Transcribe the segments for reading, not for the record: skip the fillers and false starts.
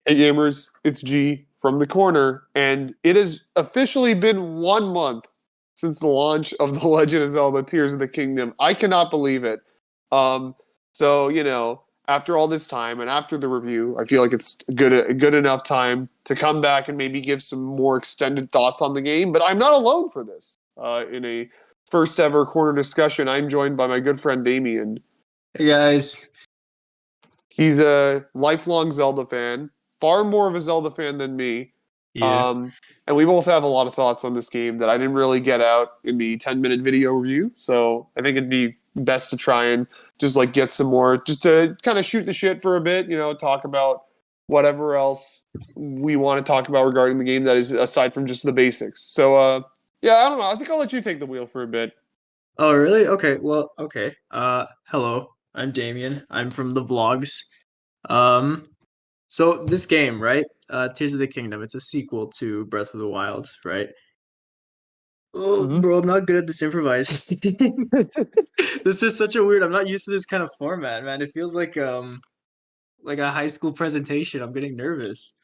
Hey gamers, it's G from the corner, and it has officially been 1 month since the launch of The Legend of Zelda Tears of the Kingdom. I cannot believe it. Um, after all this time and after the review, I feel like it's good enough time to come back and maybe give some more extended thoughts on the game. But I'm not alone for this. In a first ever corner discussion, I'm joined by my good friend Damian. Hey guys. He's a lifelong Zelda fan, far more of a Zelda fan than me. Yeah. Um, and we both have a lot of thoughts on this game that I didn't really get out in the 10-minute video review. So I think it'd be best to try and just like get some more, just to kind of shoot the shit for a bit, talk about whatever else we want to talk about regarding the game that is aside from just the basics. So, yeah, I don't know. I think I'll let you take the wheel for a bit. Oh, really? Okay. Well, okay. Hello. I'm Damian. I'm from the vlogs. Um, so this game, right? Tears of the Kingdom. It's a sequel to Breath of the Wild, right? Oh, Hmm. bro, I'm not good at this improvising. This is such a weird. I'm not used to this kind of format, man. It feels like a high school presentation. I'm getting nervous.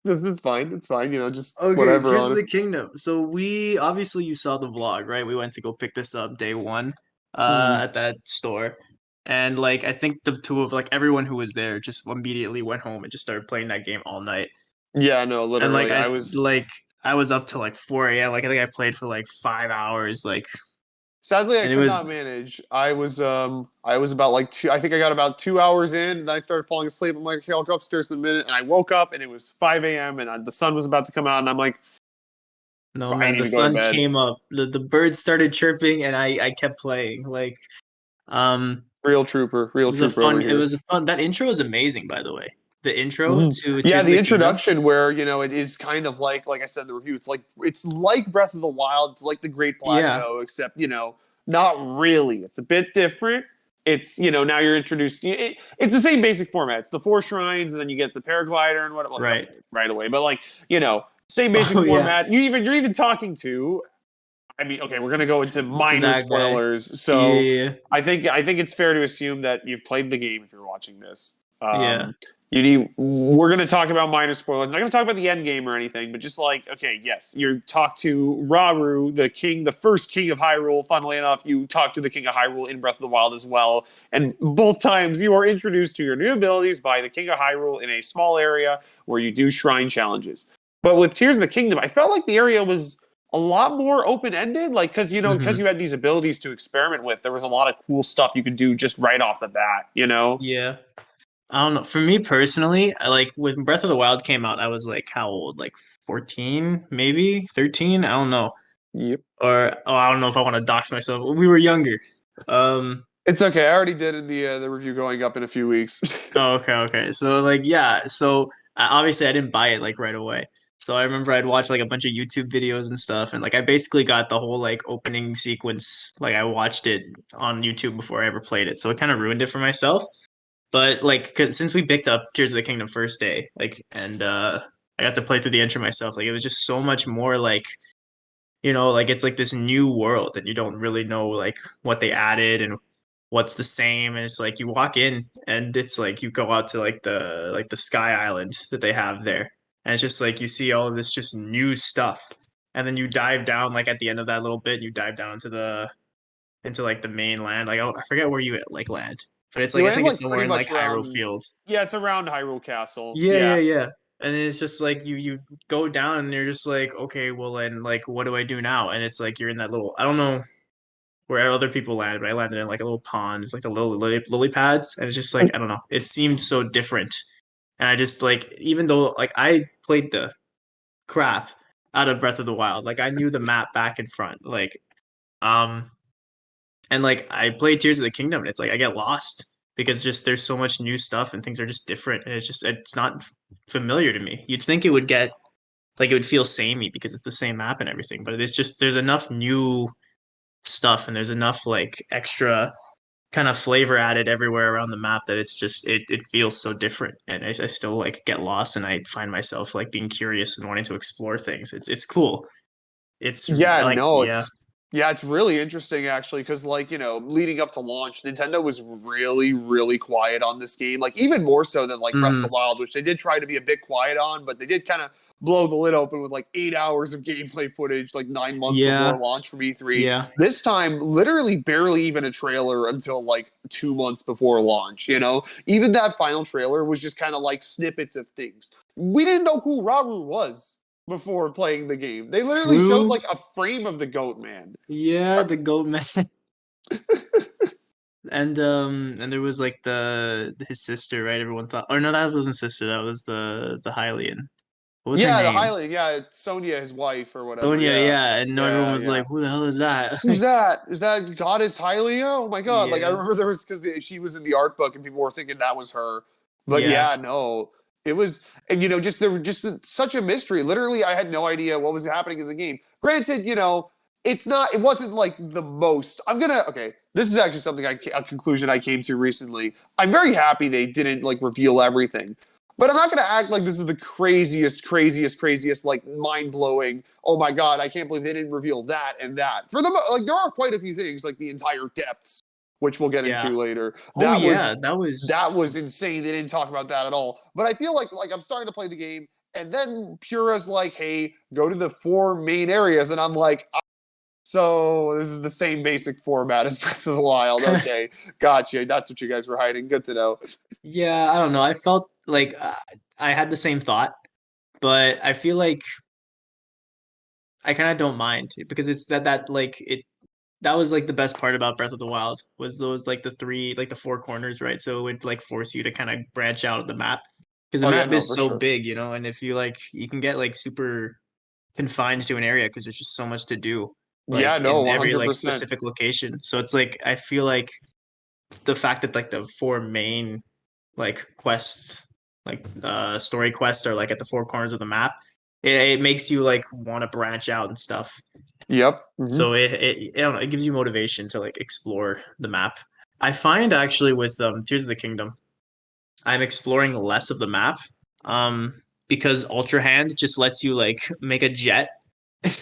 This is fine. It's fine. Just Okay, whatever, Tears of the honestly. Kingdom. So we obviously you saw the vlog, right? We went to go pick this up day one, Mhm. at that store. And like I think the two of like everyone who was there just immediately went home and just started playing that game all night. Yeah, no, And literally. I was up till like 4 a.m. Like I think I played for like 5 hours, Sadly I and it could not was manage. I was about like two. I think I got about 2 hours in, and then I started falling asleep. I'm like, okay, I'll go upstairs in a minute, and I woke up, and it was 5 a.m. and the sun was about to come out, and I'm like, no I man, need the to go to sun bed. came up, the birds started chirping and I kept playing. Um Real trooper over it here. was a fun that intro is amazing, by the way. The intro Mhm. to Yeah, Tears of the the Kingdom. introduction where it is kind of like I said in the review, it's like Breath of the Wild, it's like the Great Yeah. Plateau, except not really. It's a bit different. It's now you're introduced. It's the same basic format. It's the four shrines, and then you get the paraglider and what. Well, you don't Right. get it right away, but same basic Oh yeah, format. You're even talking to. I mean, okay, we're gonna go into to minor that guy. spoilers, so Yeah, I think it's fair to assume that you've played the game if you're watching this. yeah, We're gonna talk about minor spoilers. I'm not gonna talk about the end game or anything, but just like, okay, yes, you talk to Rauru, the king, the first king of Hyrule. Funnily enough, you talk to the king of Hyrule in Breath of the Wild as well, and both times you are introduced to your new abilities by the king of Hyrule in a small area where you do shrine challenges. But with Tears of the Kingdom, I felt like the area was a lot more open ended, like because hmm you had these abilities to experiment with. There was a lot of cool stuff you could do just right off the bat. yeah. I don't know. For me personally, I like when Breath of the Wild came out, I was like how old? Like 14, maybe 13? I don't know. Yep. Or oh, I don't know if I want to dox myself. We were younger. Um, It's okay. I already did in the review going up in a few weeks. oh, okay, okay. So like yeah, so obviously I didn't buy it like right away. So I remember I'd watch like a bunch of YouTube videos and stuff, and like I basically got the whole like opening sequence. Like I watched it on YouTube before I ever played it, so it kind of ruined it for myself. But like, 'cause since we picked up Tears of the Kingdom first day, like, and I got to play through the intro myself. Like, it was just so much more like, like it's like this new world, and you don't really know like what they added and what's the same. And it's like you walk in, and it's like you go out to like the Sky Island that they have there, and it's just like you see all of this just new stuff, and then you dive down like at the end of that little bit, you dive down into like the mainland. Like I forget where you like land, but it's like You I land think it's like somewhere pretty in like much Hyrule around. Field. Yeah, it's around Hyrule Castle. Yeah, yeah, Yeah. yeah. And it's just like you go down and you're just like, okay, well then like what do I do now? And it's like you're in that little I don't know where other people landed, but I landed in like a little pond, like the little lily pads, and it's just like I don't know. It seemed so different. And I just like even though like I played the crap out of Breath of the Wild, like I knew the map back and front. Um and like I played Tears of the Kingdom, and it's like I get lost because just there's so much new stuff and things are just different, and it's not familiar to me. You'd think it would get like it would feel samey because it's the same map and everything, but it's just there's enough new stuff and there's enough like extra kind of flavor added everywhere around the map that it feels so different, and I still like get lost and I find myself like being curious and wanting to explore things. It's cool. It's Yeah, like no, yeah. Yeah, it's really interesting actually, because like, leading up to launch, Nintendo was really, really quiet on this game. Like even more so than like Breath of the Hmm. Wild, which they did try to be a bit quiet on, but they did kind of blow the lid open with like 8 hours of gameplay footage, like 9 months before Yeah, launch from E3. yeah, This time, literally barely even a trailer until like 2 months before launch, Even that final trailer was just kind of like snippets of things. We didn't know who Raru was before playing the game. They literally showed true. like a frame of the goat man. Yeah, the goat man. And there was like the his sister, right? Everyone thought, or no, that wasn't sister. That was the Hylian. What was her Yeah, the name? Highland. Yeah, it's Sonia, his wife or whatever. Sonia. Yeah, Yeah, and no, everyone yeah, was yeah. like, "Who the hell is that?" Who's that? Is that Goddess Hylia? Oh my god! Like I Yeah, remember there was because she was in the art book and people were thinking that was her. But yeah, yeah, no, it was, and just there was just such a mystery. Literally, I had no idea what was happening in the game. Granted, it's not. It wasn't like the most. Okay. This is actually something a conclusion I came to recently. I'm very happy they didn't like reveal everything. But I'm not going to act like this is the craziest, craziest, craziest, like mind blowing. Oh my god, I can't believe they didn't reveal that and that. Like there are quite a few things, like the entire depths, which we'll get yeah. into later. Oh That was yeah, that was. that was insane. They didn't talk about that at all. But I feel like I'm starting to play the game, and then Pura's like, "Hey, go to the four main areas," and I'm like, "So this is the same basic format as Breath of the Wild." Okay, gotcha. That's what you guys were hiding. Good to know. Yeah, I don't know. I felt like I had the same thought, but I feel like I kind of don't mind because it's that like it that was like the best part about Breath of the Wild was those like the three like the four corners, right? So it would like force you to kind of branch out of the map because the Oh yeah, map no, is for so sure. big, and if you like you can get like super confined to an area because there's just so much to do Yeah, like no, in one every hundred like percent. specific location. So it's like I feel like the fact that like the four main like quests like story quests are like at the four corners of the map, it makes you like want to branch out and stuff. Yep. Hmm. So I don't know, it gives you motivation to like explore the map. I find actually with Tears of the Kingdom, I'm exploring less of the map because Ultra Hand just lets you like make a jet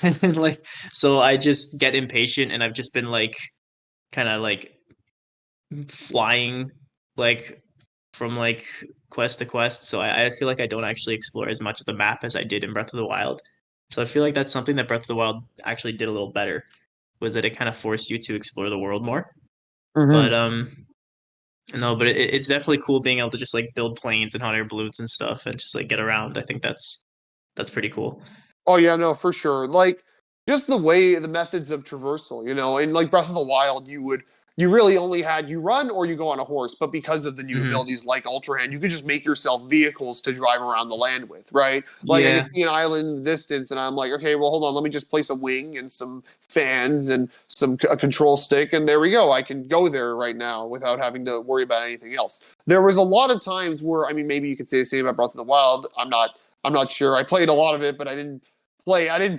and like so I just get impatient and I've just been like kind of like flying like from like quest to quest. So I feel like I don't actually explore as much of the map as I did in Breath of the Wild. So I feel like that's something that Breath of the Wild actually did a little better was that it kind of forced you to explore the world more. But Hmm. no, but it's definitely cool being able to just like build planes and hot air balloons and stuff and just like get around. I think that's pretty cool. Oh yeah, no, for sure. Like just the way the methods of traversal, in like Breath of the Wild, you really only had you run or you go on a horse, but because of the new Hmm. abilities like Ultra Hand, you could just make yourself vehicles to drive around the land with, right? Like I can Yeah, see an island in the distance, and I'm like, okay, well, hold on, let me just place a wing and some fans and a control stick, and there we go. I can go there right now without having to worry about anything else. There was a lot of times where, I mean, maybe you could say the same about Breath of the Wild. I'm not sure. I played a lot of it, but I didn't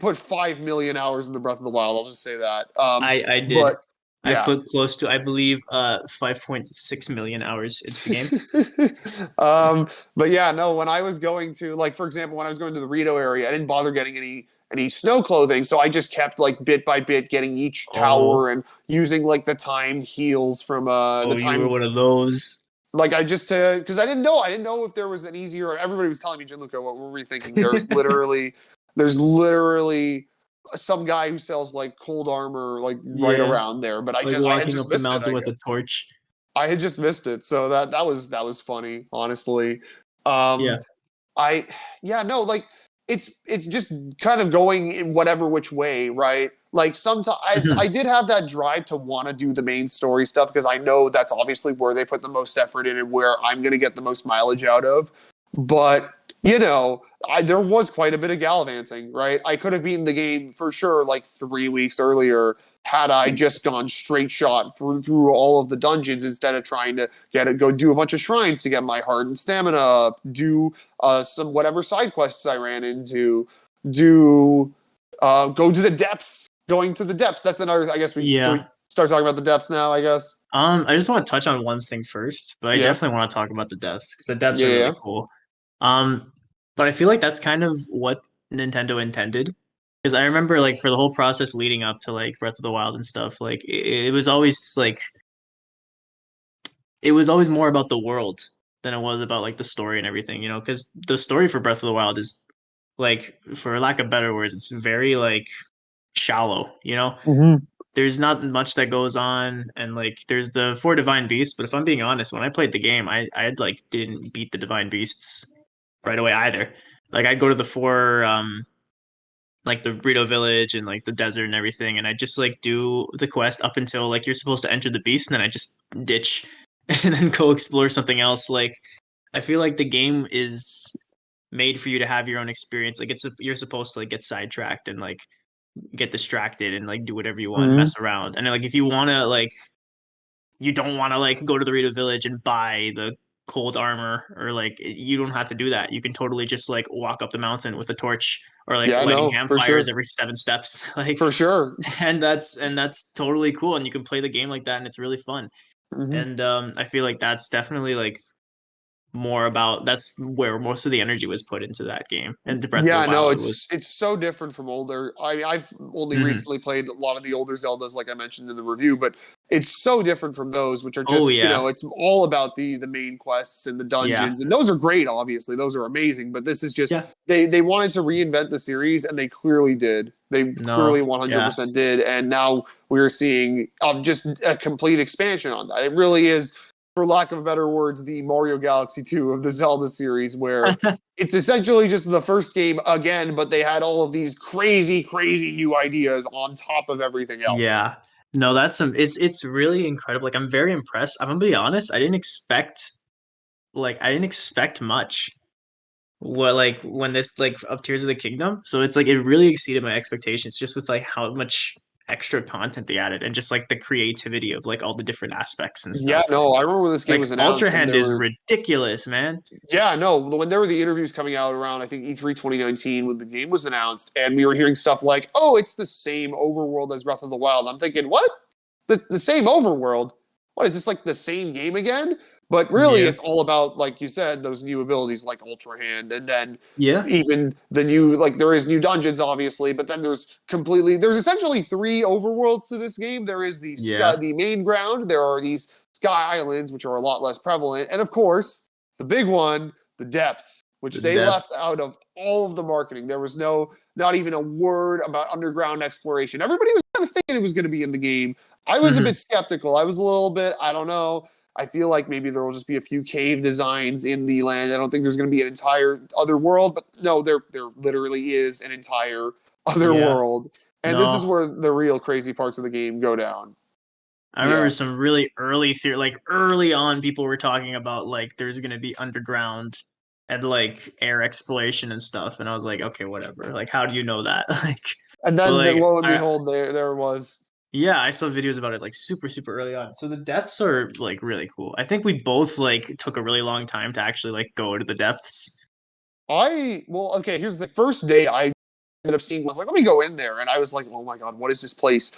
put 5 million hours into Breath of the Wild. I'll just say that. I did. But I yeah. put close to I believe 5.6 million hours into the game. um, but yeah, no. When I was going to, like, for example, when I was going to the Rito area, I didn't bother getting any snow clothing, so I just kept like bit by bit getting each Oh, tower and using like the timed heals from the oh, you were time. one of those. Like I just because I didn't know if there was an easier. Everybody was telling me, Gianluca, what were we thinking? There's literally some guy who sells like cold armor like right Yeah, around there, but like I had walking just up the missed it. mountain I with a guess torch. I had just missed it, so that was funny, honestly. Yeah. Um, I yeah, no, like it's just kind of going in whatever which way, right? Like sometimes I Mhm. did have that drive to want to do the main story stuff because I know that's obviously where they put the most effort in and where I'm going to get the most mileage out of. But there was quite a bit of gallivanting, right? I could have beaten the game for sure like 3 weeks earlier had I just gone straight shot through all of the dungeons instead of trying to go do a bunch of shrines to get my heart and stamina up, do some whatever side quests I ran into, do go to the depths. Going to the depths. That's another. I guess we Yeah. start talking about the depths now. I guess. I just want to touch on one thing first, but I Yeah. definitely want to talk about the devs because the devs Yeah. are really Yeah. cool. Um, but I feel like that's kind of what Nintendo intended Because I remember like for the whole process leading up to like Breath of the Wild and stuff, like it was always like it was always more about the world than it was about like the story and everything, you know, because the story for Breath of the Wild is like, for lack of better words, it's very like shallow, you know. Hmm. There's not much that goes on, and like there's the four divine beasts, but if I'm being honest, when I played the game, I like didn't beat the divine beasts right away either. Like I'd go to the four like the Burrito Village and like the desert and everything, and I just like do the quest up until like you're supposed to enter the beast, and then I just ditch and then go explore something else. Like I feel like the game is made for you to have your own experience. Like you're supposed to like get sidetracked and like get distracted and like do whatever you want, Hmm. mess around. And like if you want to like you don't want to like go to the Rito village and buy the cold armor, or like you don't have to do that. You can totally just like walk up the mountain with a torch, or like Yeah, lighting no, for campfires sure. every 7 steps. Like For sure. and that's totally cool, and you can play the game like that, and it's really fun. Hmm. And I feel like that's definitely like more about that's where most of the energy was put into that game, and the Breath of the Yeah, no, Wild it's was. it's so different from older. I've only Mhm. recently played a lot of the older Zeldas, like I mentioned in the review, but it's so different from those, which are Oh just, yeah, it's all about the main quests and the yeah, dungeons, and those are great. Obviously, those are amazing. But this is just yeah. they wanted to reinvent the series, and they clearly did. They clearly No, yeah. 100% did, and now we're seeing just a complete expansion on that. It really is, for lack of better words, the Mario Galaxy 2 of the Zelda series, where it's essentially just the first game again, but they had all of these crazy, crazy new ideas on top of everything else. Yeah. No, that's it's really incredible. Like I'm very impressed. I'm gonna be honest, I didn't expect much. What like when this like of Tears of the Kingdom. So it's like it really exceeded my expectations just with like how much extra content they added, and just like the creativity of like all the different aspects and Yeah, stuff. no, I remember when this game Like was Ultra announced, and Hand there is were, ridiculous, man. yeah, no, when there were the interviews coming out around, I think E3 2019, when the game was announced, and we were hearing stuff like, oh, it's the same overworld as Breath of the Wild. I'm thinking, what? The same overworld? What is this, like the same game again? But really, Yeah. it's all about, like you said, those new abilities like Ultra Hand, and then Yeah. even the new, like, there is new dungeons, obviously, but then there's essentially three overworlds to this game. There is Yeah. the main ground. There are these sky islands, which are a lot less prevalent, and of course, the big one, the depths, which The they left depths. out of all of the marketing. There was not even a word about underground exploration. Everybody was kind of thinking it was going to be in the game. I was a Hmm. bit skeptical. I was a little bit, I don't know. I feel like maybe there will just be a few cave designs in the land. I don't think there's going to be an entire other world, but no, there literally is an entire other Yeah. world. And this is No. where the real crazy parts of the game go down. I remember Yeah. some really early theory, like early on, people were talking about like there's gonna be underground and like air exploration and stuff, and I was like, okay, whatever. Like, how do you know that? Like, And but then like, lo and I behold, there it was. yeah, I saw videos about it like super super early on. So the depths are like really cool. I think we both like took a really long time to actually like go to the depths. Well, okay, here's the first day I ended up seeing was like, let me go in there. And I was like, oh my God, what is this place?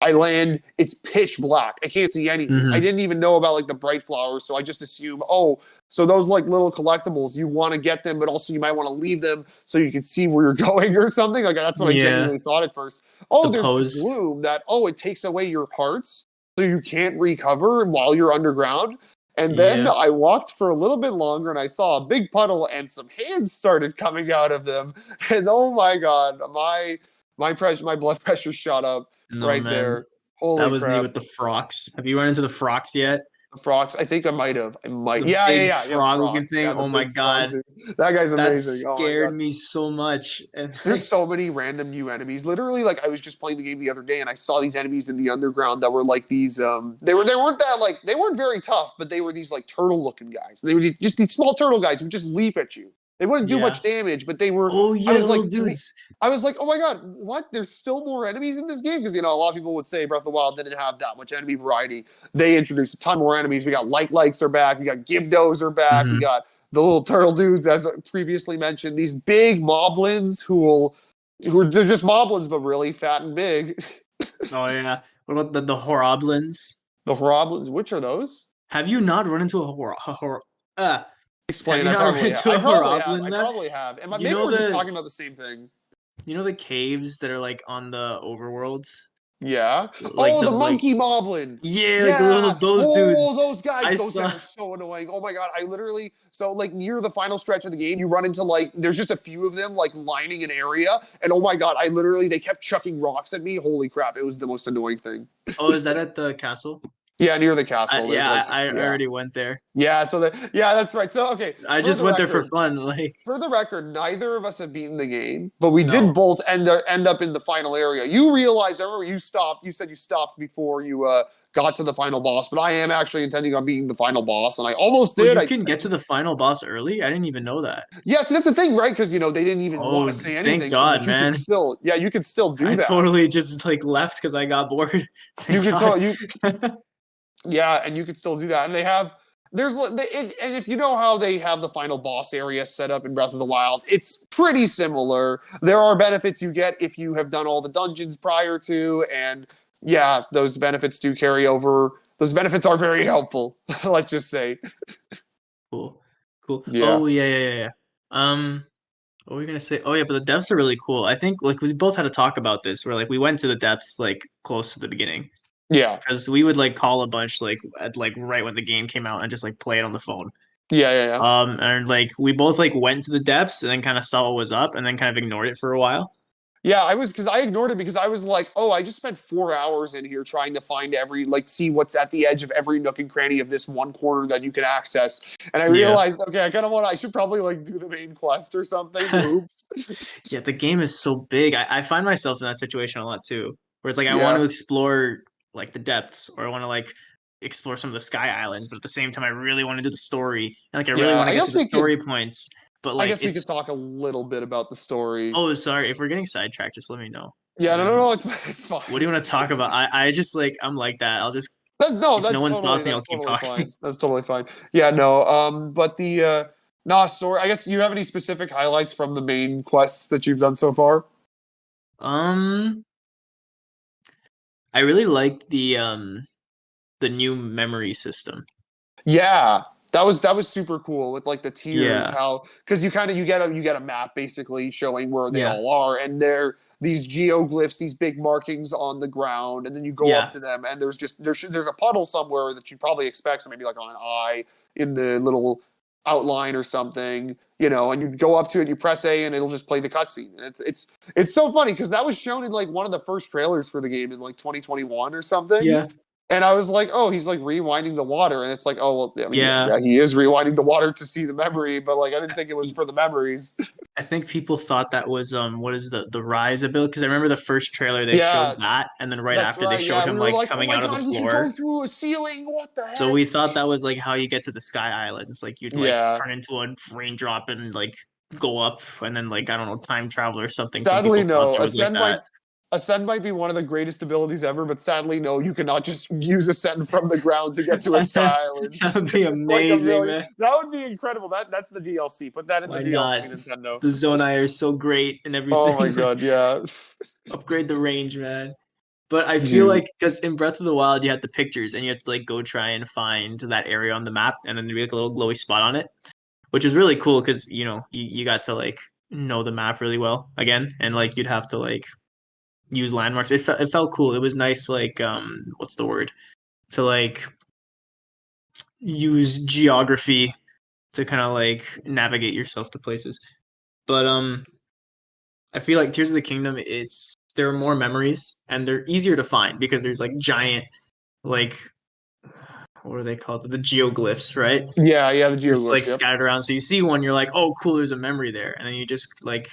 I land, it's pitch black. I can't see anything. I Hmm. didn't even know about like the bright flowers, so I just assume, oh, so those like little collectibles, you want to get them, but also you might want to leave them so you can see where you're going or something. Like that's what I Yeah, genuinely thought at first. the Oh, there's this pose. gloom that, oh, it takes away your hearts, so you can't recover while you're underground. And then Yeah, I walked for a little bit longer and I saw a big puddle and some hands started coming out of them. And oh my God, my blood pressure shot up no right man, there. that Holy was me crap. with the frogs. Have you run into the frogs yet? The frogs. I think I might have. I might. The Yeah, yeah, big yeah, yeah. The frog looking frogs. thing. Yeah, the Oh my big frog, god, dude. That guy's that amazing. Oh my scared God. me so much. And There's so many random new enemies. Literally, like I was just playing the game the other day and I saw these enemies in the underground that were like these they weren't that like they weren't very tough, but they were these like turtle looking guys. They were just these small turtle guys who would just leap at you. They wouldn't do yeah. much damage, but they were Oh I yeah, the was little like to me dudes. I was like, oh my God, what? There's still more enemies in this game? Because a lot of people would say Breath of the Wild didn't have that much enemy variety. They introduced a ton more enemies. We got likes are back, we got Gibdos are back, we Hmm. got the little turtle dudes, as previously mentioned, these big moblins they're just moblins but really fat and big. Oh yeah. What about the horoblins? The horoblins, which are those? Have you not run into uh have Explain. you not run into I a probably have. horoblin, I man? probably have. And Do you maybe know we're just the talking about the same thing. you know the caves that are like on the overworlds, Yeah. like Oh, the the like monkey moblin. yeah, like Yeah. those dudes. Oh, I those guys saw. are so annoying. Oh my god, I literally so like near the final stretch of the game, you run into like there's just a few of them like lining an area, and oh my god, I literally they kept chucking rocks at me. Holy crap, it was the most annoying thing. Oh, is that at the castle? Yeah, near the castle, there's Yeah, like I yeah. already went there. Yeah, so yeah, that's right. So okay, I for just the went there for record, fun. Like, neither of us have beaten the game, but we did no. both end up in the final area. You realized, I remember you stopped. You said you stopped before you got to the final boss, but I am actually intending on beating the final boss, and I almost Oh, did. you I can get to just the final boss early? I didn't even know that. yeah, so that's the thing, right? Because they didn't even want to Oh, say thank anything, so God, that you could man. still you could still do I that. totally just like left because I got bored. You Thank could God. tell you Yeah, and you could still do that. And they have and if you know how they have the final boss area set up in Breath of the Wild, it's pretty similar. There are benefits you get if you have done all the dungeons prior to, and yeah, those benefits do carry over. Those benefits are very helpful. Let's just say, Cool. Cool. yeah, Oh, yeah, yeah, yeah, yeah. What were we gonna say? Oh, yeah, but the depths are really cool. I think like we both had to talk about this where like we went to the depths like close to the beginning yeah, because we would like call a bunch like at like right when the game came out and just like play it on the phone. yeah. And like we both like went to the depths and then kind of saw what was up and then kind of ignored it for a while. Yeah, I was because I ignored it because I was like, oh, I just spent 4 hours in here trying to find see what's at the edge of every nook and cranny of this one corner that you can access. And I Yeah. realized, okay, I should probably like do the main quest or something. Oops. Yeah, the game is so big. I find myself in that situation a lot too, where it's like I want Yeah. to explore like the depths or I want to like explore some of the sky islands, but at the same time I really want to do the story and like I really Yeah. want to get to the story points, but I like guess we could it's talk a little bit about the story. oh sorry, if we're getting sidetracked, just let me know. Yeah, And then it's what do fine. you want to talk about? I just like I'm like that. I'll just That's no, if no one stops me, I'll that's keep totally talking. fine. That's totally fine. Yeah, no. But the nah story. I guess you have any specific highlights from the main quests that you've done so far? Um, I really like the new memory system. Yeah, that was super cool with like the tiers, Yeah. how because you get a map basically showing where they Yeah. all are, and they're these geoglyphs, these big markings on the ground, and then you go up Yeah. to them, and there's a puddle somewhere that you probably expect, so maybe like on an eye in the little outline or something, and you go up to it, you press A, and it'll just play the cutscene. And it's so funny because that was shown in like one of the first trailers for the game in like 2021 or something. Yeah. And I was like, oh, he's like rewinding the water. And it's like, oh, well, I mean, Yeah. yeah, he is rewinding the water to see the memory, but like, I didn't think it was for the memories. I think people thought that was what is the rise ability? Because I remember the first trailer they showed Yeah, that, and then right that's after they right. showed Yeah, him we were like like, oh coming my out of the God, he can go floor. through a ceiling. What the So heck? we thought that was like how you get to the Sky Islands. Like you'd like Yeah. turn into a raindrop and like go up, and then like I don't know time travel or something. Some Sadly, people thought no. there was like that. Ascend might be one of the greatest abilities ever, but sadly, no, you cannot just use Ascend from the ground to get to a Sky Island. That would be It's like a amazing, million. man. That would be incredible. That's the DLC. Put that in the Why DLC, not? Nintendo. The Zonai are so great and Oh my everything. Like God, yeah. upgrade the range, man. But I feel Jesus. like because in Breath of the Wild you had the pictures and you had to like go try and find that area on the map and then there'd be like a little glowy spot on it, which is really cool because you got to like know the map really well again and like you'd have to like use landmarks. It felt cool. It was nice like what's the word? To like use geography to kind of like navigate yourself to places. But I feel like Tears of the Kingdom there are more memories and they're easier to find because there's like giant like what are they called? The geoglyphs, right? Yeah, the Just like geoglyphs. Yep. scattered around. So you see one, you're like, oh, cool, there's a memory there. And then you just like,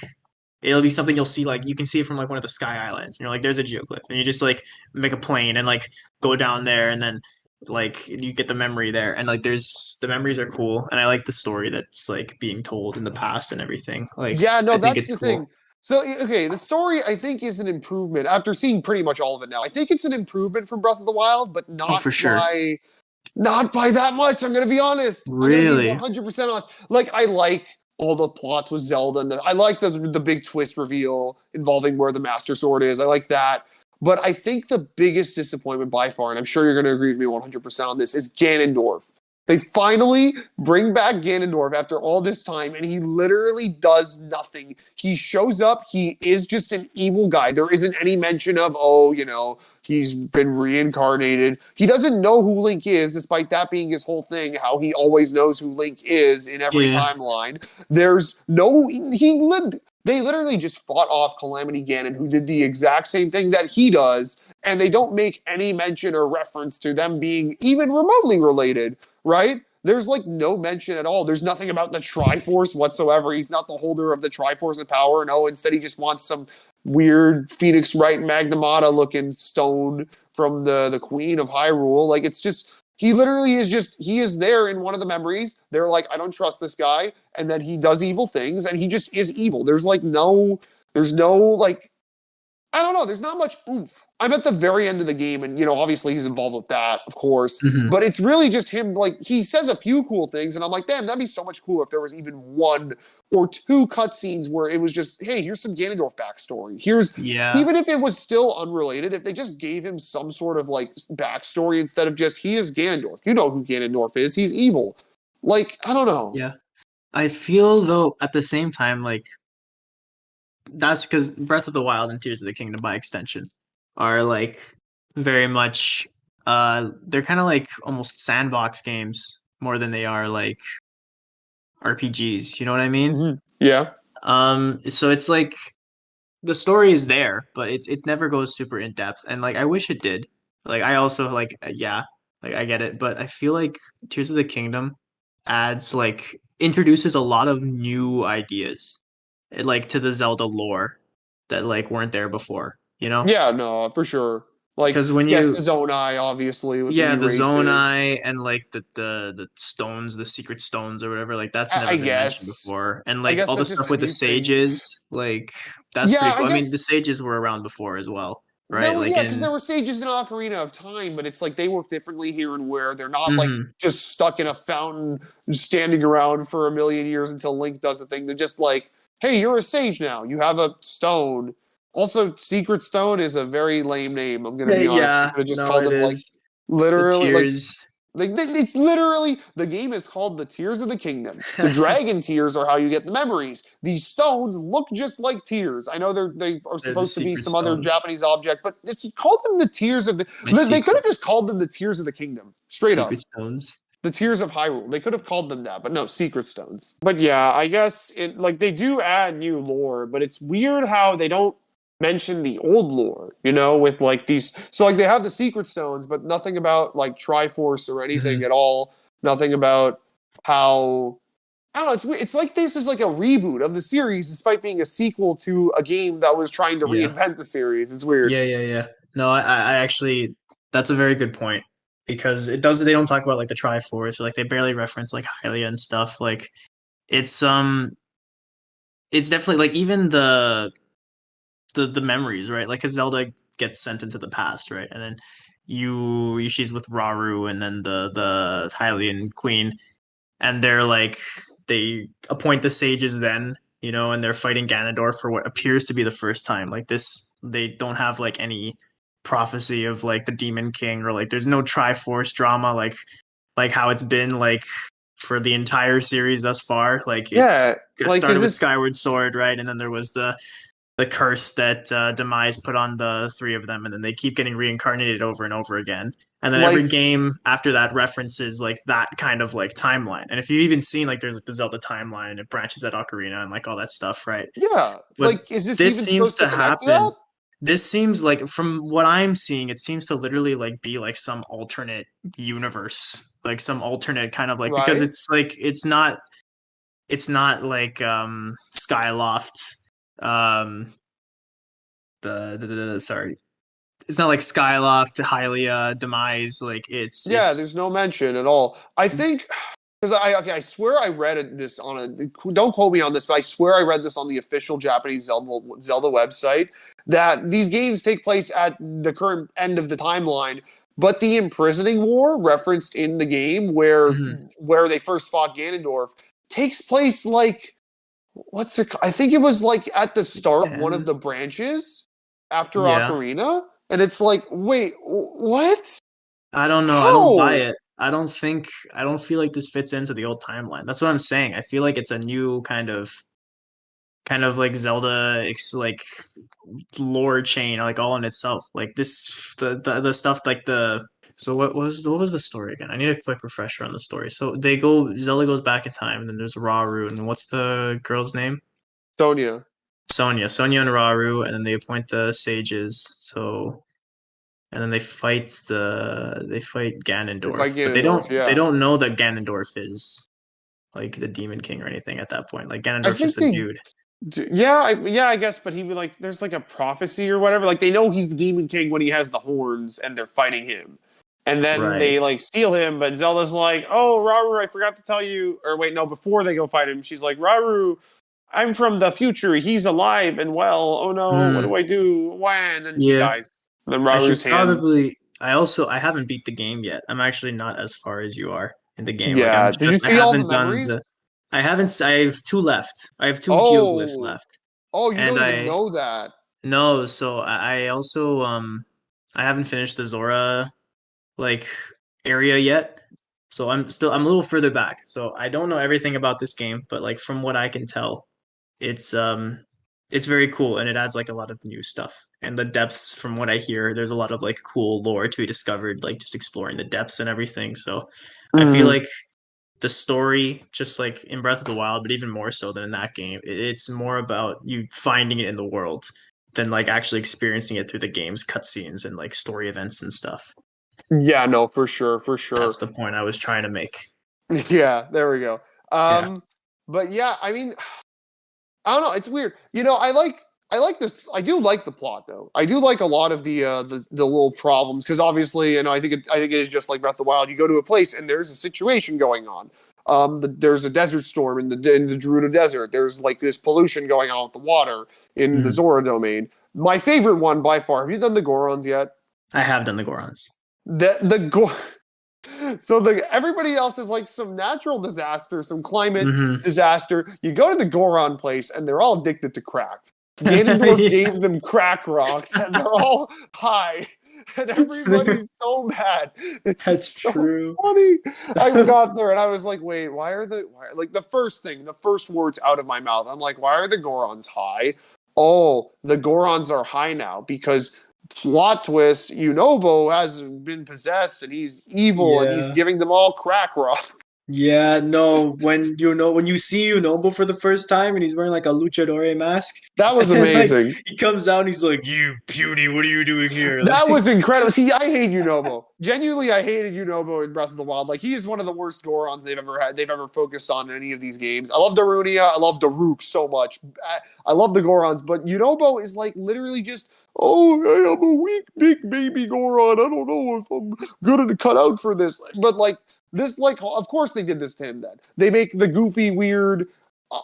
it'll be something you'll see, like, you can see it from like one of the sky islands. And you're like, there's a geoglyph. And you just like make a plane and like go down there and then like you get the memory there. And like the memories are cool. And I like the story that's like being told in the past and everything. Like, Yeah, no, I think that's it's the cool. thing. So, okay, the story I think is an improvement after seeing pretty much all of it now. I think it's an improvement from Breath of the Wild, but Oh, for sure. not by that much. I'm gonna be honest. I'm gonna be Really? 100% honest. Like, I like all the plots with Zelda, and I like the big twist reveal involving where the Master Sword is. I like that. But I think the biggest disappointment by far, and I'm sure you're going to agree with me 100% on this, is Ganondorf. They finally bring back Ganondorf after all this time, and he literally does nothing. He shows up. He is just an evil guy. There isn't any mention of, oh, he's been reincarnated. He doesn't know who Link is, despite that being his whole thing, how he always knows who Link is in every Yeah. timeline. There's no, they literally just fought off Calamity Ganon, who did the exact same thing that he does, and they don't make any mention or reference to them being even remotely related, right? There's like no mention at all. There's nothing about the Triforce whatsoever. He's not the holder of the Triforce of power. No, instead he just wants some weird Phoenix Wright Magnemata looking stone from the Queen of Hyrule. Like, it's just, he literally is just, he is there in one of the memories. They're like, I don't trust this guy. And then he does evil things and he just is evil. There's no like, I don't know. There's not much oomph. I'm at the very end of the game, and obviously he's involved with that, of course. Mhm. But it's really just him. Like, he says a few cool things, and I'm like, damn, that'd be so much cooler if there was even one or two cutscenes where it was just, hey, here's some Ganondorf backstory. Yeah. Even if it was still unrelated, if they just gave him some sort of like backstory instead of just he is Ganondorf. You know who Ganondorf is? He's evil. Like, I don't know. Yeah. I feel though at the same time like that's because Breath of the Wild and Tears of the Kingdom by extension are like very much they're kind of like almost sandbox games more than they are like RPGs, you know what I mean? Mm-hmm. Yeah. So it's like the story is there, but it never goes super in depth and like I wish it did. Like I also like yeah, like I get it, but I feel like Tears of the Kingdom adds like introduces a lot of new ideas like to the Zelda lore that like weren't there before, you know? Yeah, no, for sure. Like, Because when yes, the you Zonai, obviously, with the yeah, new the races. Zonai and like the stones, the secret stones or whatever, like that's I never been mentioned guess. before. And I like guess all the that's just stuff a with the new thing. sages, like that's Yeah, pretty I cool. I mean, guess the sages were around before as well, there right? were, Like yeah, because in there were sages in Ocarina of Time, but it's like they work differently here and where. They're not like mhm. just stuck in a fountain standing around for a million years until Link does the thing. They're just like, hey, you're a sage now. You have a stone. Also, Secret Stone is a very lame name. I'm gonna be honest. They Yeah, could have just no, called it him like is. The literally like tears. it's literally the game is called the Tears of the Kingdom. The dragon tears are how you get the memories. These stones look just like tears. I know they are They're the supposed to be secret some other stones. Japanese object, but it's called them the Tears of the. My They could secret have just called them the Tears of the Kingdom, straight secret up. stones. The Tears of Hyrule. They could have called them that, but no, Secret Stones. But yeah, I guess it like they do add new lore, but it's weird how they don't mention the old lore, with like these. So like they have the Secret Stones, but nothing about like Triforce or anything Mhm. at all. Nothing about how I don't know. It's weird. It's like this is like a reboot of the series, despite being a sequel to a game that was trying to Yeah. reinvent the series. It's weird. Yeah. No, I actually that's a very good point because it does they don't talk about like the Triforce or like they barely reference like Hylia and stuff. Like it's it's definitely like even the memories, right? Like 'cause Zelda gets sent into the past, right? And then she's with Rauru and then the Hylian queen and they're like they appoint the sages then, and they're fighting Ganondorf for what appears to be the first time. Like this, they don't have like any prophecy of like the Demon King or like there's no Triforce drama like how it's been like for the entire series thus far. Like it's Yeah, it like started is with this? Skyward Sword, right, and then there was the curse that Demise put on the three of them, and then they keep getting reincarnated over and over again. And then every Like, game after that references like that kind of like timeline. And if you've even seen like there's like the Zelda timeline and it branches at Ocarina and like all that stuff, right? yeah, But like is this this even seems supposed to to connect to that? happen. This seems like from what I'm seeing, it seems to literally like be like some alternate universe, like some alternate kind of like because Right? it's like it's not like Skyloft um sorry, it's not like Skyloft, Hylia, Demise. Like Yeah, it's there's no mention at all. I think because I swear I read this on a don't quote me on this, but I swear I read this on the official Japanese Zelda website that these games take place at the current end of the timeline, but the imprisoning war referenced in the game mhm. where they first fought Ganondorf takes place like what's it? I think it was like at the start one of And the branches after yeah, Ocarina, and it's like wait, what? I don't know. I don't buy How? it. I don't feel like this fits into the old timeline. That's what I'm saying. I feel like it's a new kind of like Zelda like lore chain, like all in itself. Like this, the stuff like the. So what was the story again? I need a quick refresher on the story. So Zelda goes back in time, and then there's Rauru, and what's the girl's name? Sonia, Sonia and Rauru, and then they appoint the sages. So and then they fight if I Ganondorf, but Ganondorf, they yeah. don't know that Ganondorf is like the Demon King or anything at that point. Like I Ganondorf's think just a they, dude. yeah, yeah, I guess, but he would like, there's like a prophecy or whatever. Like they know he's the Demon King when he has the horns, and they're fighting him, and then they Right. like steal him. But Zelda's like, "Oh, Rauru, I forgot to tell you." Or wait, no, before they go fight him, she's like, "Rauru, I'm from the future. He's alive and well. Oh no, what Hmm. do I do? When?" And he Yeah. dies. And then I should Raru's hand. probably I haven't beat the game yet. I'm actually not as far as you are in the game. Like Yeah. Did you I see all the haven't done memories? the I have two left. I have two geoglyphs Oh, left. oh, you And don't even I know that. no, so I also I haven't finished the Zora like area yet. So I'm a little further back. So I don't know everything about this game, but like from what I can tell, it's it's very cool and it adds like a lot of new stuff. And the depths from what I hear, there's a lot of like cool lore to be discovered, like just exploring the depths and everything. So I feel Mm. like the story, just like in Breath of the Wild, but even more so than in that game, it's more about you finding it in the world than like actually experiencing it through the game's cutscenes and like story events and stuff. Yeah, no, for sure, for That's sure. the point I was trying to make. Yeah, there we go. Yeah. But yeah, I mean, I don't know. It's weird. I like this. I do like the plot though. I do like a lot of the little problems because obviously, I think it is just like Breath of the Wild. You go to a place and there's a situation going on. There's a desert storm in the Gerudo Desert. There's like this pollution going on with the water in the Mhm. Zora domain. My favorite one by far. Have you done the Gorons yet? I have done the Gorons. The Gor So the everybody else is like some natural disaster, some climate Hmm. disaster. You go to the Goron place and they're all addicted to crack. Ganondorf Yeah, gave them crack rocks and they're all high. And everybody's so mad. that's It's so true. funny. I got there and I was like, wait, like the first thing, the first words out of my mouth, I'm like, why are the Gorons high? Oh, the Gorons are high now because plot twist, Yunobo has been possessed and he's evil and he's Yeah. giving them all crack rock. Yeah, no, when you see Unobo for the first time and he's wearing like a luchador mask, That and was then like amazing. he comes out and he's like, "You puny, what are you doing here?" That Like, was incredible. See, I hate Yunobo. Genuinely, I hated Yunobo in Breath of the Wild. Like, he is one of the worst Gorons they've ever focused on in any of these games. I love Darunia. I love Daruk so much. I love the Gorons, but Yunobo is like literally just, oh, I am a weak, big baby Goron. I don't know if I'm good to cut out for this. But like this, like, of course they did this to him. Then they make the goofy, weird, uh,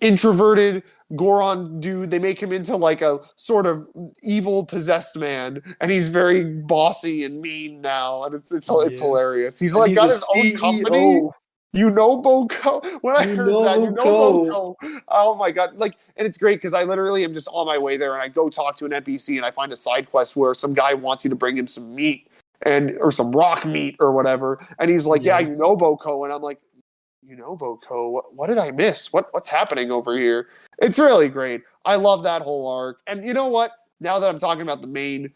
introverted Goron dude. They make him into like a sort of evil possessed man, and he's very bossy and mean now, and it's yeah, hilarious. He's and like he's a got his own company. CEO. You know Boko. When I heard that, you know Unoboko. Boko. Oh my god! Like, and it's great because I literally am just on my way there, and I go talk to an NPC, and I find a side quest where some guy wants you to bring him some meat and or some rock meat or whatever, and he's like, "Yeah, Yeah. you know Boko," and I'm like, "You know Boko? What did I miss? What's happening over here?" It's really great. I love that whole arc. And you know what? Now that I'm talking about the main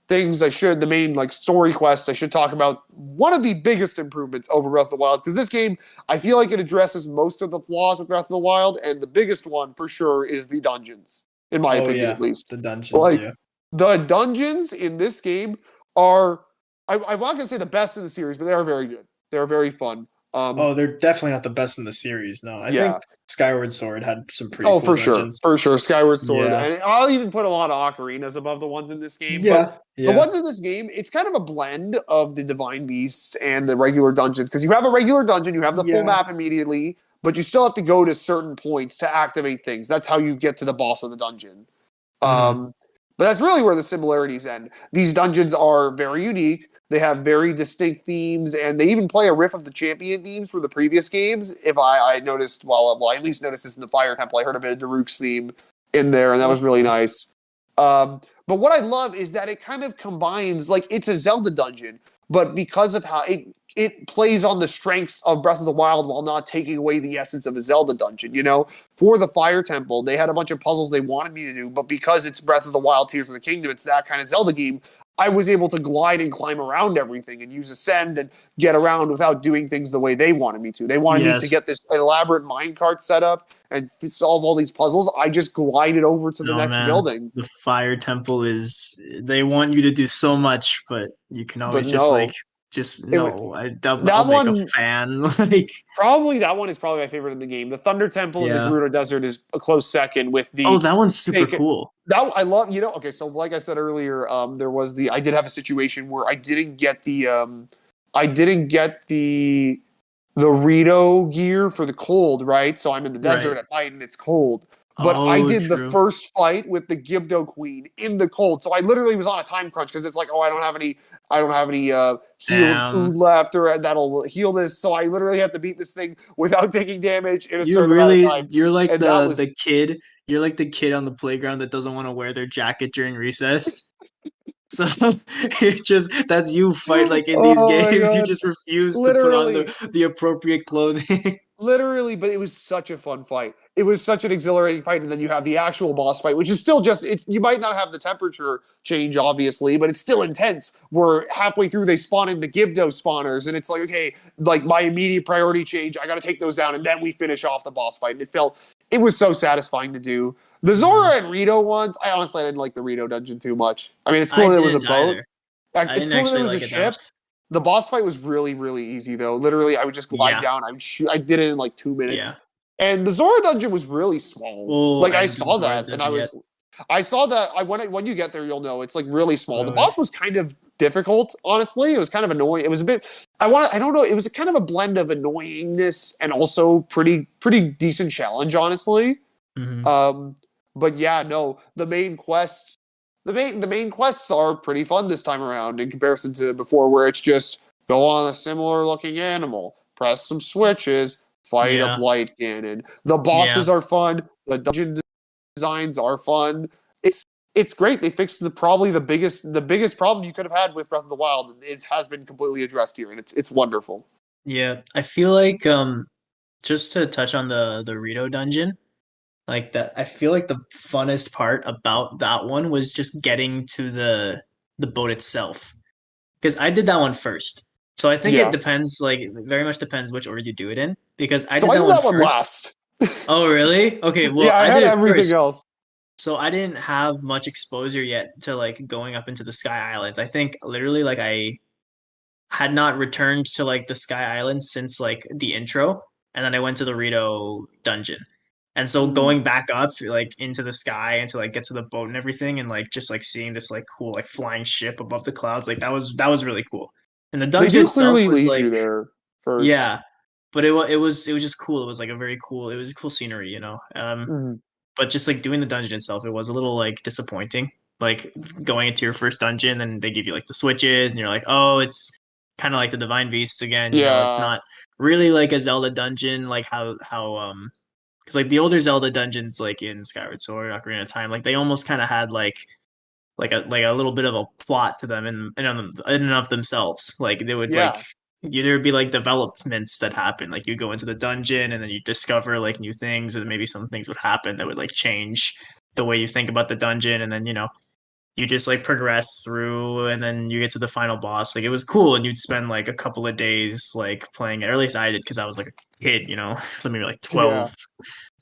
things, the main like story quest, I should talk about one of the biggest improvements over Breath of the Wild. Because this game, I feel like it addresses most of the flaws of Breath of the Wild, and the biggest one for sure is the dungeons, in my Oh opinion yeah, at least. the dungeons. Like Yeah. the dungeons in this game are, I'm not gonna say the best in the series, but they are very good. They are very fun. Oh, they're definitely not the best in the series. No, I think Yeah. Skyward Sword had some pretty Oh, cool for sure, dungeons. for sure. Skyward Sword, Yeah. and I'll even put a lot of ocarinas above the ones in this game. But Yeah. the Yeah. ones in this game, it's kind of a blend of the Divine Beast and the regular dungeons because you have a regular dungeon, you have the full Yeah. map immediately, but you still have to go to certain points to activate things. That's how you get to the boss of the dungeon. Hmm. Um, but that's really where the similarities end. These dungeons are very unique. They have very distinct themes, and they even play a riff of the champion themes from the previous games. If I noticed, I at least noticed this in the Fire Temple. I heard a bit of Daruk's theme in there, and that was That's really cool. nice. But what I love is that it kind of combines, like, it's a Zelda dungeon, but because of how it plays on the strengths of Breath of the Wild while not taking away the essence of a Zelda dungeon. You know, for the Fire Temple, they had a bunch of puzzles they wanted me to do, but because it's Breath of the Wild, Tears of the Kingdom, it's that kind of Zelda game. I was able to glide and climb around everything and use Ascend and get around without doing things the way they wanted me to. They wanted me to Yes. get this elaborate minecart set up and solve all these puzzles. I just glided over to the No, next man. building. The fire temple is they want you to do so much, but you can But always just like no, just it, no. I'll that make a one fan. Like probably that one is probably my favorite in the game. The Thunder Temple in the yeah. Gerudo Desert is a close second with Oh, the that one's super take cool. that I love, you know, okay, so like I said earlier, there was the I did have a situation where I didn't get the Rito gear for the cold, right? So I'm in the desert Right. at night and it's cold. But I Oh, did the true. first fight with the Gibdo Queen in the cold. So I literally was on a time crunch because it's like, oh, I don't have any healed Damn. food left or that'll heal this. So I literally have to beat this thing without taking damage in a You certain amount of really time. you're like And that was the kid. You're like the kid on the playground that doesn't want to wear their jacket during recess. So it just that's you fight like in these oh my games. You god. just refuse to put on Literally. the appropriate clothing. Literally, but it was such a fun fight. It was such an exhilarating fight, and then you have the actual boss fight, which is still just it's you might not have the temperature change, obviously, but it's still intense. We're halfway through, they spawn in the Gibdo spawners, and it's like, okay, like my immediate priority change, I gotta take those down, and then we finish off the boss fight. And it was so satisfying to do. The Mhm. Zora and Rito ones, I honestly didn't like the Rito dungeon too much. I mean, it's I cool that it was a didn't boat. either. I It's didn't cool that it actually was a like it that much. ship. The boss fight was really, really easy though. Literally, I would just glide Yeah, down. I would shoot. I did it in like 2 minutes. yeah. And the Zora dungeon was really small. Oh, Like I I haven't beaten saw Dora that, and Dungeon yet. I saw that. I when you get there, you'll know it's like really small. The Right. boss was kind of difficult, honestly. It was kind of annoying. It was a bit. I don't know. It was a kind of a blend of annoyingness and also pretty decent challenge, honestly. Hmm. Um, but yeah, no, the main quests are pretty fun this time around in comparison to before, where it's just go on a similar looking animal, press some switches, fight a Yeah, blight cannon. The yeah, bosses are fun. The dungeon designs are fun. It's great. They fixed probably the biggest problem you could have had with Breath of the Wild has been completely addressed here, and it's wonderful. yeah. I feel like just to touch on the Rito dungeon, like that. I feel like the funnest part about that one was just getting to the boat itself because I did that one first. So I think it Yeah. depends, like very much depends which order you do it in because I So did I that did one that one first. last. Oh, really? Okay, well, Yeah, I I had did it everything first. else. So I didn't have much exposure yet to like going up into the Sky Islands. I think literally like I had not returned to like the Sky Islands since like the intro, and then I went to the Rito dungeon. And so Mm, going back up like into the sky and to like get to the boat and everything and like just like seeing this like cool like flying ship above the clouds, like that was really cool. And the they dungeon do itself clearly was lead like you there first. yeah, but it was just cool. It was like a very cool it was a cool scenery, you know. Mhm. But just like doing the dungeon itself, it was a little like disappointing. Like going into your first dungeon, and they give you like the switches, and you're like, oh, it's kind of like the Divine Beasts again. You know, it's Yeah, not really like a Zelda dungeon, like how because like the older Zelda dungeons, like in Skyward Sword, Ocarina of Time, like they almost kind of had like a little bit of a plot to them in and of themselves. Like they would like yeah, there'd be like developments that happen. Like you go into the dungeon and then you discover like new things, and maybe some things would happen that would like change the way you think about the dungeon, and then you know you just like progress through and then you get to the final boss. Like it was cool, and you'd spend like a couple of days like playing it, or at least I did because I was like a kid, you know, so maybe like yeah, 12.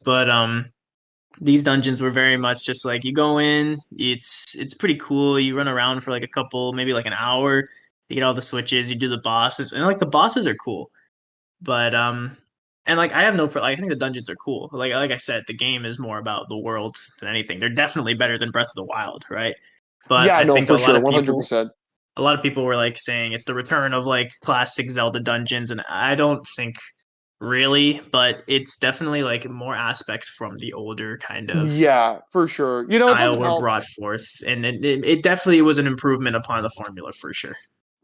But these dungeons were very much just like you go in, it's pretty cool. You run around for like a couple, maybe like an hour. You get all the switches, you do the bosses, and like the bosses are cool. But and like I have no like I think the dungeons are cool. Like I said, the game is more about the world than anything. They're definitely better than Breath of the Wild, right? But yeah. I No, think for sure, 100%. a lot of people were like saying it's the return of like classic Zelda dungeons, and I don't think really, but it's definitely like more aspects from the older kind of Yeah, for sure. You know, it style doesn't were help brought forth, and it definitely was an improvement upon the formula for sure.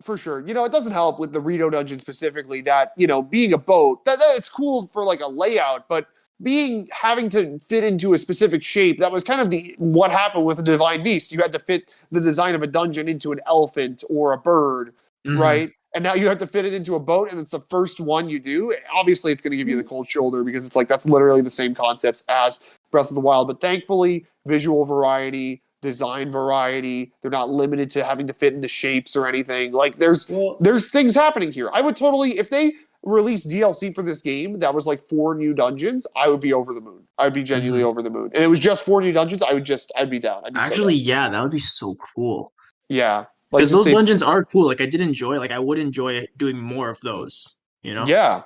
for sure. You know, it doesn't help with the Rito dungeon specifically that, you know, being a boat, that it's cool for like a layout, but being having to fit into a specific shape, that was kind of the what happened with the Divine Beast. You had to fit the design of a dungeon into an elephant or a bird. Hmm. right? And now you have to fit it into a boat, and it's the first one you do. Obviously, it's going to give you the cold shoulder because it's like that's literally the same concepts as Breath of the Wild. But thankfully, visual variety, design variety, they're not limited to having to fit into shapes or anything. Like Well, there's things happening here. I would totally if they released DLC for this game that was like 4 new dungeons, I would be over the moon. I would be genuinely mhm. over the moon. And it was just 4 new dungeons, I'd be down. I'd be so Actually, down. yeah, that would be so cool. Yeah. Like Because just those they dungeons are cool. Like I did enjoy. Like I would enjoy doing more of those. You know. yeah,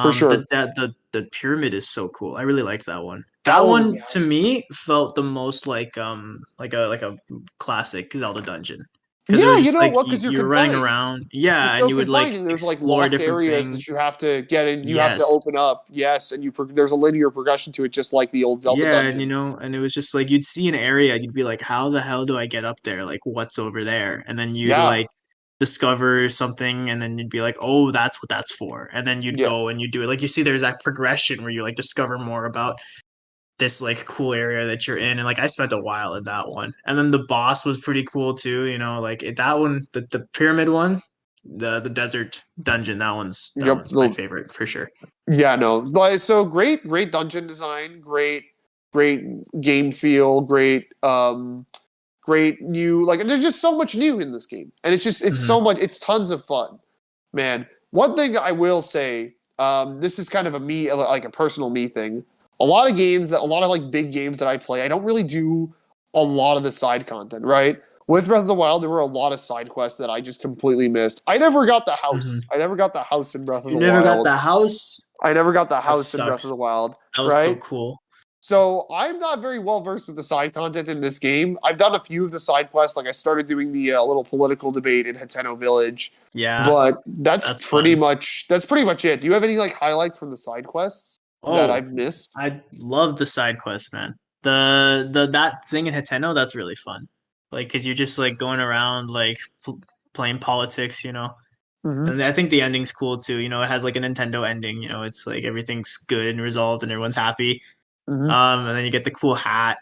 for sure. The pyramid is so cool. I really liked that one. That That one was one to me felt the most like a classic Zelda dungeon because it yeah, was you just know like what? Because you're you were running confined. around, You're yeah, and so you would like confined, and there's like explore locked different areas that things. you have to get in. You have to Yes, open up, yes, and there's a linear progression to it, just like the old Zelda yeah, and dungeon. and it was just like you'd see an area, you'd be like, how the hell do I get up there? Like, what's over there? And then you'd Yeah, like discover something, and then you'd be like, oh, that's what that's for. And then you'd yeah, go and you do it. Like you see, there's that progression where you like discover more about this like cool area that you're in, and like I spent a while in that one. And then the boss was pretty cool too, like that one, the pyramid one, the desert dungeon, that yep. one's my favorite for sure. Yeah, no, but so great dungeon design, great game feel, great new like. There's just so much new in this game, and it's Hmm. so much. It's tons of fun, man. One thing I will say, this is kind of a me like a personal me thing. A lot of like big games that I play, I don't really do a lot of the side content, right? With Breath of the Wild, there were a lot of side quests that I just completely missed. I never got the Hmm. house. I never got the house in Breath of You the never got Wild. the house? I never got the That house in Breath of sucks. the Wild, That was so right? cool. So I'm not very well versed with the side content in this game. I've done a few of the side quests, like I started doing the little political debate in Hateno Village, Yeah, but that's fun. that's pretty much it. Do you have any like highlights from the side quests that Oh, I've missed? I love the side quest, man. The that thing in Hateno, that's really fun. Like, cause you're just like going around like playing politics, Mm-hmm. And I think the ending's cool too. It has like a Nintendo ending. It's like everything's good and resolved and everyone's happy. Mm-hmm. And then you get the cool hat.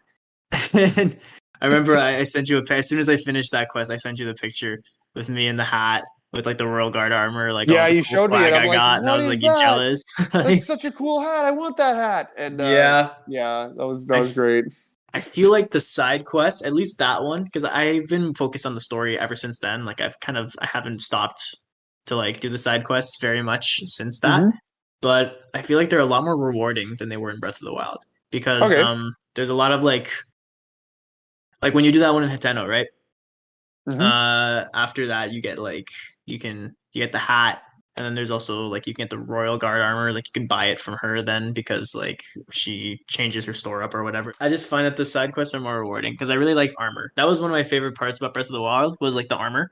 And I remember I sent you as soon as I finished that quest, I sent you the picture with me in the hat with like the Royal Guard armor, like all Yeah, the you cool showed me it. swag I'm I like, got, and I what was is like, "You that? jealous?" That's Like, such a cool hat. I want that hat. And yeah, yeah, that I was great. I feel like the side quests, at least that one, because I've been focused on the story ever since then. Like I haven't stopped to like do the side quests very much since that. Mm-hmm. But I feel like they're a lot more rewarding than they were in Breath of the Wild because Okay. there's a lot of like when you do that one in Hateno, right? Mm-hmm. After that you get the hat, and then there's also like you can get the Royal Guard armor, like you can buy it from her then because like she changes her store up or whatever. I just find that the side quests are more rewarding because I really like armor. That was one of my favorite parts about Breath of the Wild was like the armor.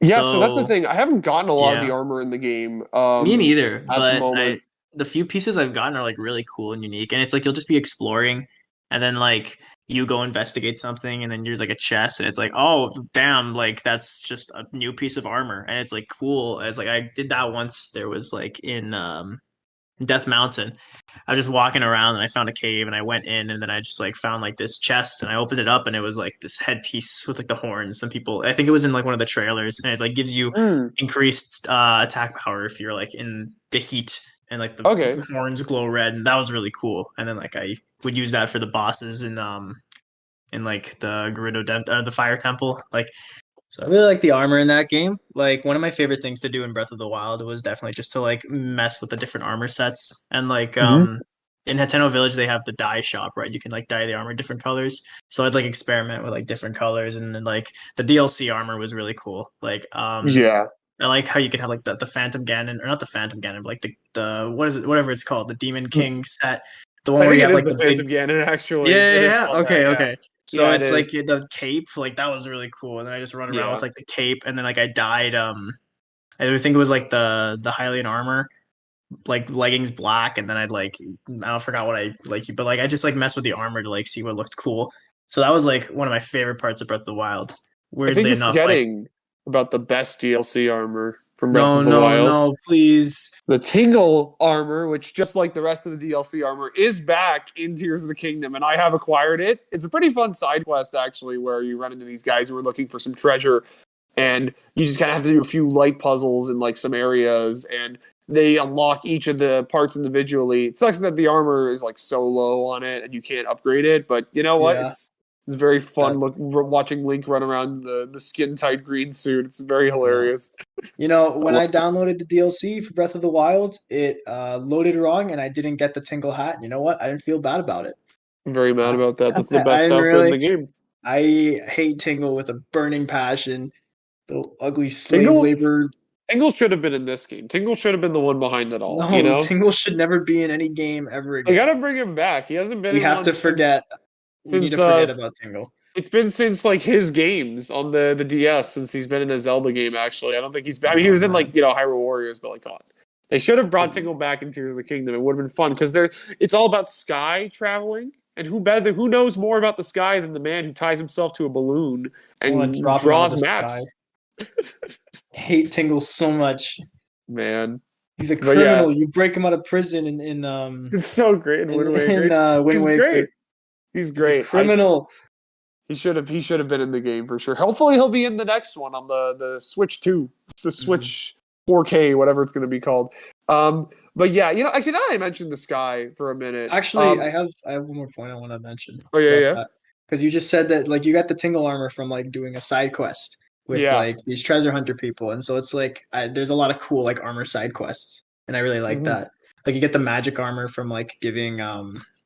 Yeah, so that's the So thing. I haven't gotten a lot of the yeah, armor in the game me neither, at the but I moment. the few pieces I've gotten are like really cool and unique. And it's like you'll just be exploring and then like you go investigate something and then there's like a chest and it's like, oh damn, like that's just a new piece of armor. And it's like cool. It's like I did that once there was like in Death Mountain. I was just walking around and I found a cave and I went in and then I just like found like this chest and I opened it up and it was like this headpiece with like the horns. Some people, I think it was in like one of the trailers, and it like gives you Mm, increased attack power if you're like in the heat and like the okay. horns glow red, and that was really cool. And then like I would use that for the bosses in like the the Fire Temple. Like so I really like the armor in that game. Like one of my favorite things to do in Breath of the Wild was definitely just to like mess with the different armor sets. And like Hmm. in Hateno Village they have the dye shop, right? You can like dye the armor different colors. So I'd like experiment with like different colors, and then like the DLC armor was really cool. Like Yeah. I like how you could have like the Phantom Ganon, or not the Phantom Ganon, but like the what is it, whatever it's called, the Demon King set. The one I where think you it have is like the the big, Phantom Ganon, yeah, actually. It yeah, is yeah. called that, Okay, yeah. okay. So Yeah, it it's is. like the cape, like that was really cool. And then I just run around with Yeah. like the cape, and then like I dyed I think it was like the Hylian armor, like leggings black, and then I'd like I don't forgot what I like, but like I just like mess with the armor to like see what looked cool. So that was like one of my favorite parts of Breath of the Wild. I think Weirdly you're enough, like forgetting about the best DLC armor from Breath no, of the no, Wild. no, please. The Tingle armor, which just like the rest of the DLC armor, is back in Tears of the Kingdom, and I have acquired it. It's a pretty fun side quest, actually, where you run into these guys who are looking for some treasure, and you just kind of have to do a few light puzzles in like some areas, and they unlock each of the parts individually. It sucks that the armor is like so low on it and you can't upgrade it, but you know what? Yeah. It's very fun That watching Link run around the skin tight green suit. It's very yeah. hilarious. When I downloaded the DLC for Breath of the Wild, it loaded wrong and I didn't get the Tingle hat. You know what? I didn't feel bad about it. I'm very mad I, about that. That's the I best didn't outfit in really. the game. I hate Tingle with a burning passion. The ugly slave Tingle labor. Tingle should have been in this game. Tingle should have been the one behind it all, you No, know? Tingle should never be in any game ever I again. gotta bring him back. He hasn't been We in have one to since forget. We need to since forget about Tingle. it's been since like his games on the DS since he's been in a Zelda game. Actually, I don't think he's been. I mean, he Oh was in like man. Hyrule Warriors, but like, God, they should have brought Tingle back in Tears of the Kingdom. It would have been fun because it's all about sky traveling, and who knows more about the sky than the man who ties himself to a balloon I want to and drop him out of draws the sky. maps. I hate Tingle so much. Man, He's a but yeah, criminal. You break him out of prison it's so great in Wind Waker. Wind He's Waker. great. He's He's a great. I criminal. he should have been in the game for sure. Hopefully he'll be in the next one on the Switch 2, the Mhm. Switch 4K, whatever it's going to be called. But yeah, actually now I mentioned the sky for a minute. Actually, I have one more point I want to mention Oh yeah, about yeah. that because you just said that like you got the Tingle armor from like doing a side quest with Yeah. like these treasure hunter people, and so it's like there's a lot of cool like armor side quests, and I really like Mhm. that. Like you get the magic armor from like giving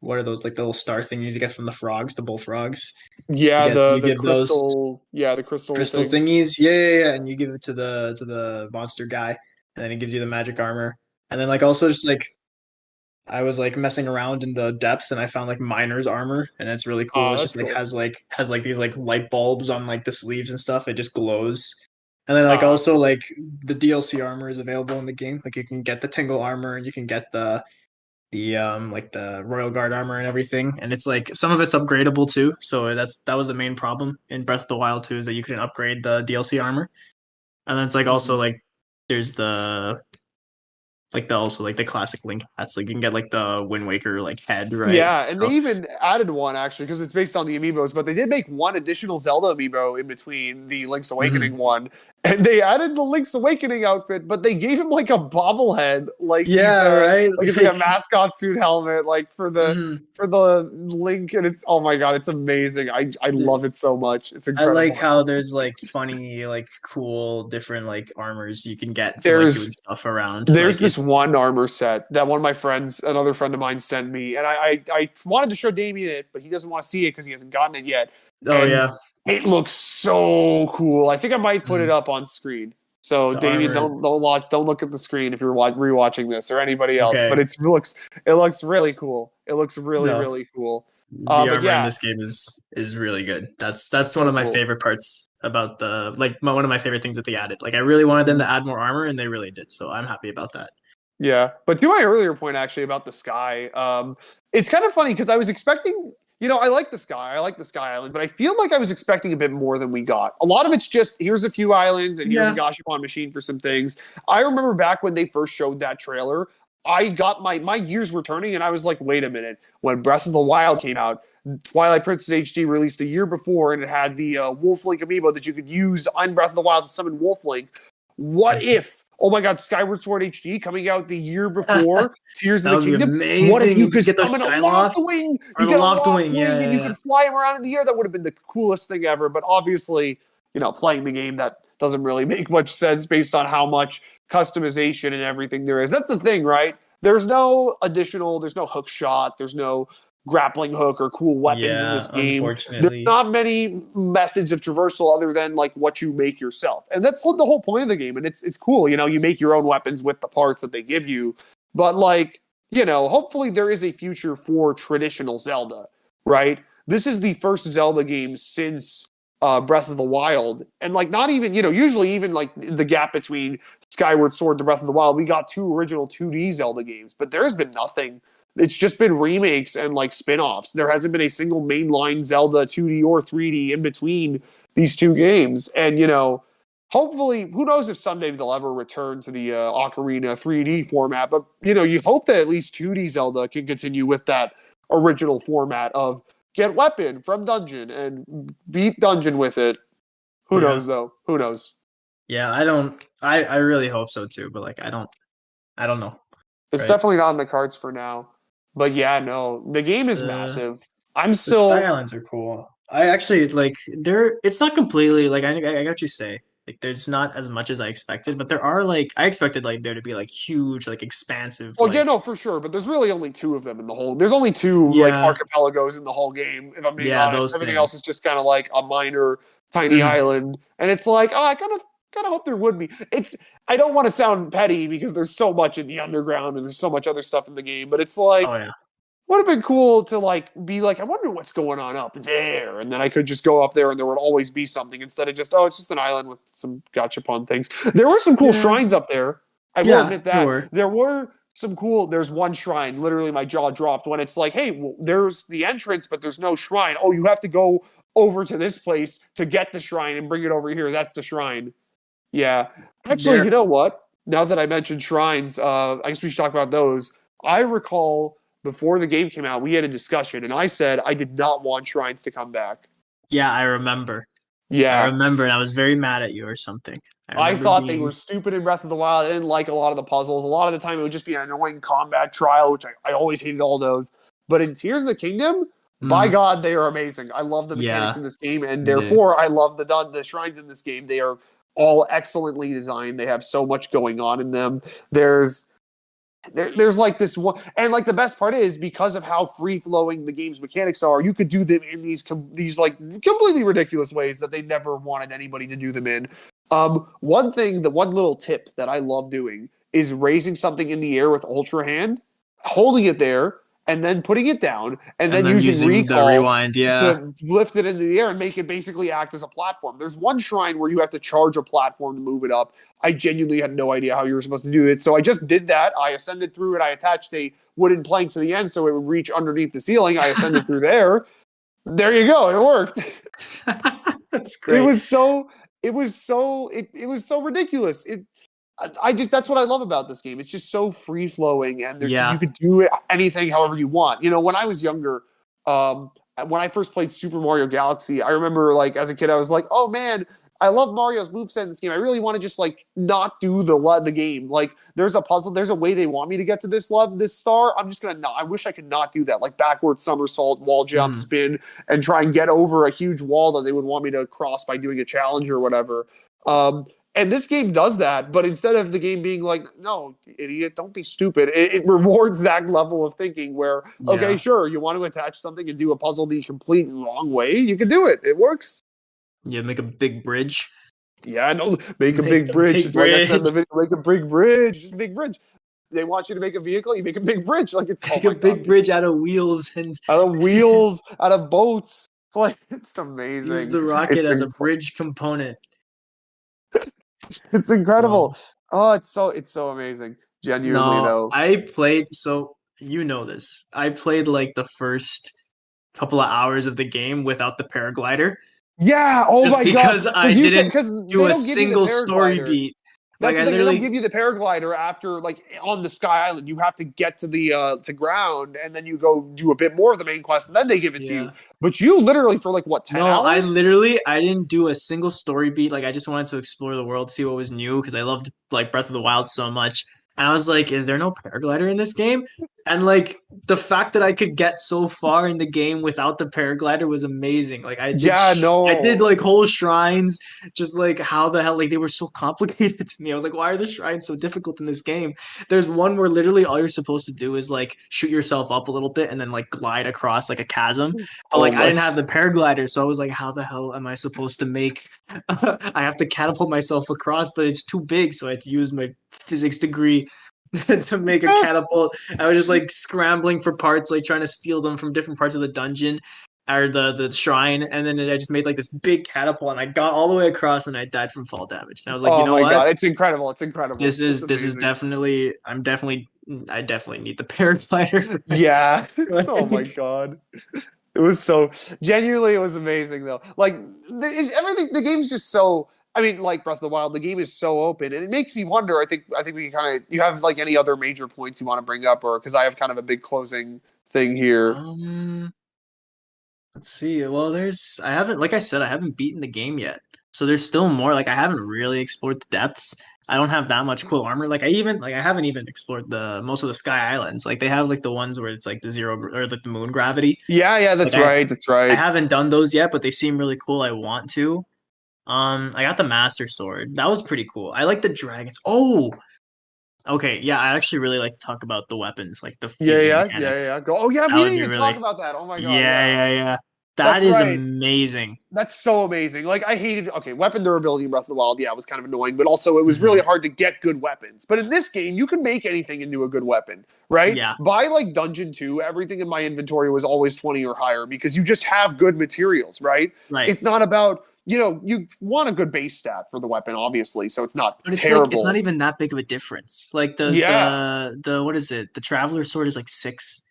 what are those like the little star thingies you get from the frogs, the bullfrogs. Yeah, the You the give those crystal, yeah, the crystal crystal things. thingies. Yeah, and you give it to the monster guy, and then he gives you the magic armor. And then like also just like I was like messing around in the depths and I found like miner's armor and it's really cool. Oh, It's that's just like cool. has like these like light bulbs on like the sleeves and stuff. It just glows. And then like Ah, also like the DLC armor is available in the game. Like you can get the Tingle armor and you can get the like the Royal Guard armor and everything. And it's like some of it's upgradable too. So that was the main problem in Breath of the Wild too is that you couldn't upgrade the DLC armor. And then it's like also mhm. like there's the also like the classic Link hats. Like you can get like the Wind Waker like head, right? Yeah, and they So even added one actually because it's based on the amiibos, but they did make one additional Zelda amiibo in between the Link's Awakening mhm. one, and they added the Link's Awakening outfit, but they gave him like a bobblehead, Yeah, right. like it's like a mascot suit helmet, like Mhm. for the Link, and it's oh my god, it's amazing. I love it so much. It's I like incredible. how there's like funny, like cool, different like armors you can get from like doing There's stuff around. There's Like it. this one armor set that one of my friends, another friend of mine, sent me, and I wanted to show Damian it, but he doesn't want to see it because he hasn't gotten it yet. Oh And yeah, it looks so cool. I think I might put it Mhm. up on screen. So The Damian, armor. don't look at the screen if you're rewatching this or anybody else. But Okay. it looks really cool. It looks really No, really cool. the But armor in yeah, this game is really good. it's That's one so of my cool. favorite parts about the one of my favorite things that they added. Like I really wanted them to add more armor, and they really did. So I'm happy about that. Yeah, but to my earlier point actually about the sky, it's kind of funny because I was expecting, I like the sky, I like the Sky Islands, but I feel like I was expecting a bit more than we got. A lot of it's just here's a few islands and here's a Yeah. Gashapon machine for some things. I remember back when they first showed that trailer, I got my gears were turning and I was like, wait a minute. When Breath of the Wild came out, Twilight Princess HD released a year before, and it had the Wolf Link amiibo that you could use on Breath of the Wild to summon Wolf Link. What if, oh my god, Skyward Sword HD coming out the year before Tears of That the would be Kingdom? What if amazing. you You could could get the summon a Loft Skyloft Wing? or You the get a Loft Loft Wing. Wing and you Yeah. could fly him around in the air. That would have been the coolest thing ever. But obviously, playing the game, that doesn't really make much sense based on how much customization and everything there is. That's the thing, right? There's no hook shot, there's no grappling hook or cool weapons in Yeah, this game. There's unfortunately. not many methods of traversal other than like what you make yourself. And that's the whole point of the game. And it's cool, you make your own weapons with the parts that they give you. But like, hopefully there is a future for traditional Zelda, right? This is the first Zelda game since Breath of the Wild. And like not even, usually even like the gap between Skyward Sword to Breath of the Wild, we got two original 2D Zelda games, but there's been nothing. It's just been remakes and like spin-offs. There hasn't been a single mainline Zelda 2D or 3D in between these two games. And hopefully, who knows if someday they'll ever return to the Ocarina 3D format, but you hope that at least 2D Zelda can continue with that original format of get weapon from dungeon and beat dungeon with it. Who Yeah. knows though? Who knows? Yeah, I don't. I really hope so too, but like I don't know, It's right? definitely not in the cards for now. But yeah, no, the game is The massive. I'm the Sky still Islands are cool. I actually like they're. It's not completely like I got what you say. Like there's not as much as I expected, but there are like I expected like there to be like huge, like expansive, well, yeah, like no, for sure. But there's really only two of them in the whole. There's only two like yeah, archipelagos in the whole game. If I'm being yeah, honest, those everything else things. is just kind of like a minor, tiny Hmm. island. And it's like, oh, I kind of hope there would be. It's. I don't want to sound petty because there's so much in the underground and there's so much other stuff in the game. But it's Oh like yeah, would have been cool to like be like, I wonder what's going on up there, and then I could just go up there and there would always be something instead of just, oh, it's just an island with some gachapon things. There were some cool yeah, shrines up there. I will yeah. admit There that were. there were some cool. There's one shrine. Literally, my jaw dropped when it's like, hey, well, there's the entrance, but there's no shrine. Oh, you have to go over to this place to get the shrine and bring it over here. That's the shrine. Yeah. Actually, you There. know what? Now that I mentioned shrines, I guess we should talk about those. I recall before the game came out, we had a discussion, and I said I did not want shrines to come back. Yeah, I remember. I Yeah. remember, and I was very mad at you or something. I I remember thought they were being. stupid in Breath of the Wild. I didn't like a lot of the puzzles. A lot of the time, it would just be an annoying combat trial, which I always hated all those. But in Tears of the Kingdom, by Mm, God, they are amazing. I love the mechanics yeah, in this game, and they did. therefore, I love the shrines in this game. They are all excellently designed. They have so much going on in them. There's there's like this one, and like the best part is because of how free flowing the game's mechanics are, you could do them in these like completely ridiculous ways that they never wanted anybody to do them in. One thing, the one little tip that I love doing is raising something in the air with Ultra Hand, holding it there, and then putting it down, and And then then using using the recall rewind, yeah. to lift it into the air and make it basically act as a platform. There's one shrine where you have to charge a platform to move it up. I genuinely had no idea how you were supposed to do it. So I just did that. I ascended through it. I attached a wooden plank to the end so it would reach underneath the ceiling. I ascended through there. There you go. It worked. That's It great. was so it was so ridiculous. I just that's what I love about this game. It's just so free flowing, and there's you Yeah. could do anything however you want. You know, when I was younger, when I first played Super Mario Galaxy, I remember like as a kid, I was like, oh man, I love Mario's moveset in this game. I really want to just like not do the game. Like there's a puzzle, there's a way they want me to get to this star. I'm just gonna not. I wish I could not do that. Like backward somersault, wall jump, Mm. spin, and try and get over a huge wall that they would want me to cross by doing a challenge or whatever. Um, and this game does that, but instead of the game being like, no, idiot, don't be stupid, it rewards that level of thinking where, okay, Yeah. sure, you want to attach something and do a puzzle the complete wrong way, you can do it. It works. Yeah, make a big bridge. Yeah, I know. Make a Make big the bridge. big Like I said in bridge. the video, make a big bridge. Just a big bridge. They want you to make a vehicle, you make a big bridge. Like it's, oh Make a my God, big bridge it's out of wheels and out of wheels, out of boats. Like it's use amazing. the rocket It's as a bridge component. it's Wow. incredible. Oh, it's so amazing. Genuinely No, though. I played, so you know this. I played like the first couple of hours of the game without the paraglider Yeah. Oh just my God. because I didn't Because do they a don't give you the single story paraglider. beat. Like That's the I thing. They don't literally, give you the paraglider after like on the Sky Island. You have to get to the to ground and then you go do a bit more of the main quest and then they give it to yeah. you. But you literally for like what, 10 No, hours? I didn't do a single story beat. Like I just wanted to explore the world, see what was new because I loved like Breath of the Wild so much. And I was like, is there no paraglider in this game? And like the fact that I could get so far in the game without the paraglider was amazing. Like Yeah, I did no. like whole shrines, just like how the hell like they were so complicated to me. I was like, why are the shrines so difficult in this game? There's one where literally all you're supposed to do is like shoot yourself up a little bit and then like glide across like a chasm, but Oh like I my didn't have the paraglider, so I was like, how the hell am I supposed to make? I have to catapult myself across, but it's too big, so I had to use my physics degree to make a catapult. I was just like scrambling for parts, like trying to steal them from different parts of the dungeon or the shrine, and then I just made like this big catapult, and I got all the way across, and I died from fall damage. And I was like, you Oh know my what? God. It's incredible. It's incredible. It's This is amazing. definitely I definitely need the paraglider. Yeah. Oh my Like, God. It was so genuinely, it was amazing though. Like everything, the game's just so. I mean, like Breath of the Wild, the game is so open, and it makes me wonder. I think we can kind of. You have like any other major points you want to bring up, or because I have kind of a big closing thing here. let's see. Well, there's I haven't like I said I haven't beaten the game yet. So there's still more. Like I haven't really explored the depths. I don't have that much cool armor. Like I haven't even explored the most of the Sky Islands. Like they have like the ones where it's like the zero or like the moon gravity. Yeah, yeah, Like that's right. That's I right. haven't done those yet, but they seem really cool. I want to. I got the Master Sword. That was pretty cool. I like the dragons. Oh, okay. Yeah, I actually really like to talk about the weapons, like the Yeah, fusion yeah, mechanic. yeah, yeah. Go. Oh, yeah. That We would didn't be even talk really, about that. Oh my God. yeah, Yeah, yeah, yeah. That that's is right. amazing. That's so amazing. Like I hated okay, weapon durability in Breath of the Wild, yeah, it was kind of annoying, but also it was really Hmm. hard to get good weapons. But in this game, you can make anything into a good weapon, right? Yeah, By like Dungeon 2, everything in my inventory was always 20 or higher because you just have good materials, right? right. It's not about, you want a good base stat for the weapon, obviously, so it's not But it's like it's not terrible. even that big of a difference. Like Yeah. the what is it? The Traveler Sword is like 6,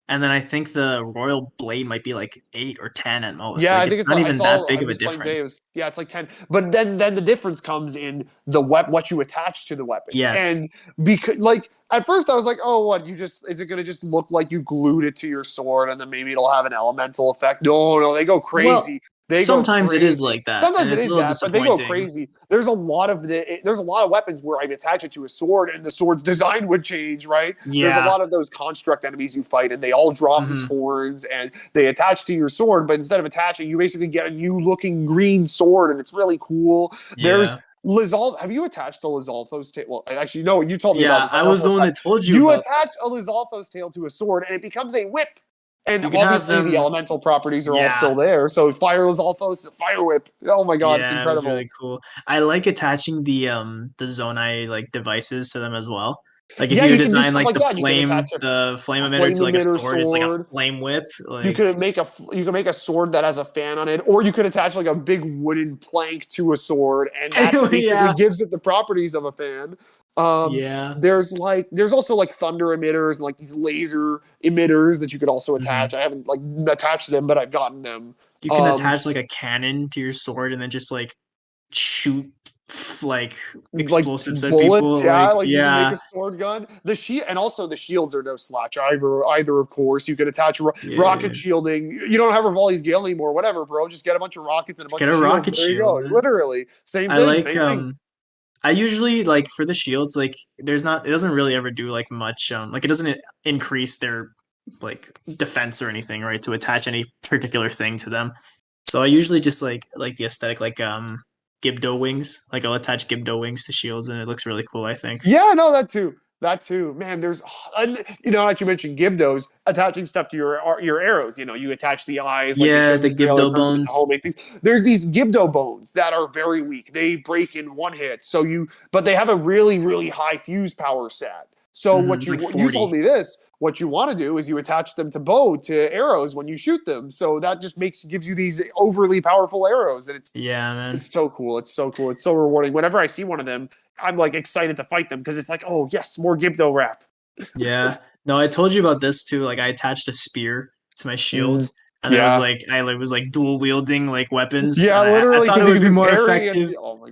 and then I think the Royal Blade might be like 8 or 10 at most. Yeah, Like I it's think it's not I even that saw I big of a was playing today. It difference. was yeah, it's like 10. But then the difference comes in what you attach to the weapons. Yes. And because like at first I was like, oh, what you just is it going to just look like you glued it to your sword and then maybe it'll have an elemental effect? No, no, they go Well, crazy. They go sometimes it is crazy. like that, and Sometimes it it's a is little that, but they go disappointing. crazy. There's a lot of weapons where I attach it to a sword and the sword's design would change, right? There's a Yeah. lot of those construct enemies you fight and they all drop these Hmm. horns and they attach to your sword, but instead of attaching, you basically get a new looking green sword, and it's really cool. There's Yeah. Lizal. Have you attached a Lizalfo's tail? Well, actually, no. You told me about Yeah, this. I I don't was know the if one that that told you you about attach a Lizalfo's tail to a sword, and it becomes a whip. And you can have obviously, the them. elemental properties are all Yeah. still there. So, Fire Lizalfos, Fire Whip. Oh my god, it's Yeah, it was incredible. really cool. I like attaching the Zonai like devices to them as well. Like if Yeah, you you can do design stuff like like that. You can attach the flame a emitter flame to like a emitter sword, it's like a sword. flame whip. You Like could make a sword that has a fan on it, or you could attach like a big wooden plank to a sword, and that basically yeah, gives it the properties of a fan. Um, yeah. there's also like thunder emitters and like these laser emitters that you could also attach. Hmm. I haven't like attached them, but I've gotten them. You can Um, attach like a cannon to your sword and then just like shoot like like explosives at bullets, people. yeah, Like like you can make yeah, a sword gun. The shield and also the shields are no slouch either. Of course, you could attach rocket yeah. shielding. You don't have Rivali's Gale anymore, whatever, bro. Just get a bunch of rockets and a Just bunch get of a shields. rocket There you go. shield, man. Literally, same I thing, like same thing. I usually like for the shields, like there's not it doesn't really ever do like much like it doesn't increase their like defense or anything, right? To attach any particular thing to them. So I usually just like the aesthetic like Gibdo wings. Like I'll attach Gibdo wings to shields and it looks really cool, I think. Yeah, no, that too. That too, man. There's, like you mentioned, Gibdos attaching stuff to your arrows. You attach the eyes, like they Yeah, showed the in the trailer, Gibdo it turns them into bones. homemade things. There's these Gibdo bones that are very weak. They break in one hit. But they have a really, really high fuse power stat. So It's like you told 40. me this. What you want to do is you attach them to arrows when you shoot them. So that just gives you these overly powerful arrows, and Yeah, man. it's so cool. It's so cool. It's so rewarding. Whenever I see one of them, I'm like excited to fight them because it's like, oh yes, more Gibdo rap. Yeah. No, I told you about this too. Like I attached a spear to my shield Mm, and then yeah, I like was like dual wielding like weapons yeah, and I literally thought because it you would can be do more parry and effective. oh my,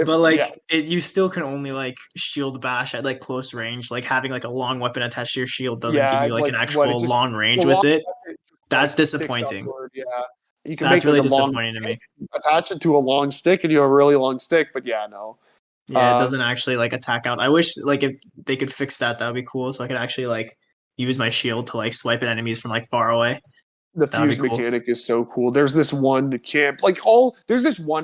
But yeah, like it you still can only like shield bash at like close range. Like having like a long weapon attached to your shield doesn't give yeah. you like an Like what? It actual just long the range long with it. it just That's like sticks disappointing. upward. Yeah, you can That's make like really a long disappointing to me. attach it to a long stick and you have a really long stick. But yeah, no. Yeah, it doesn't Um, actually like attack out. I wish like if they could fix that, that would be cool. So I could actually like use my shield to like swipe at enemies from like far away. the That would fuse be cool. mechanic is so cool. There's this one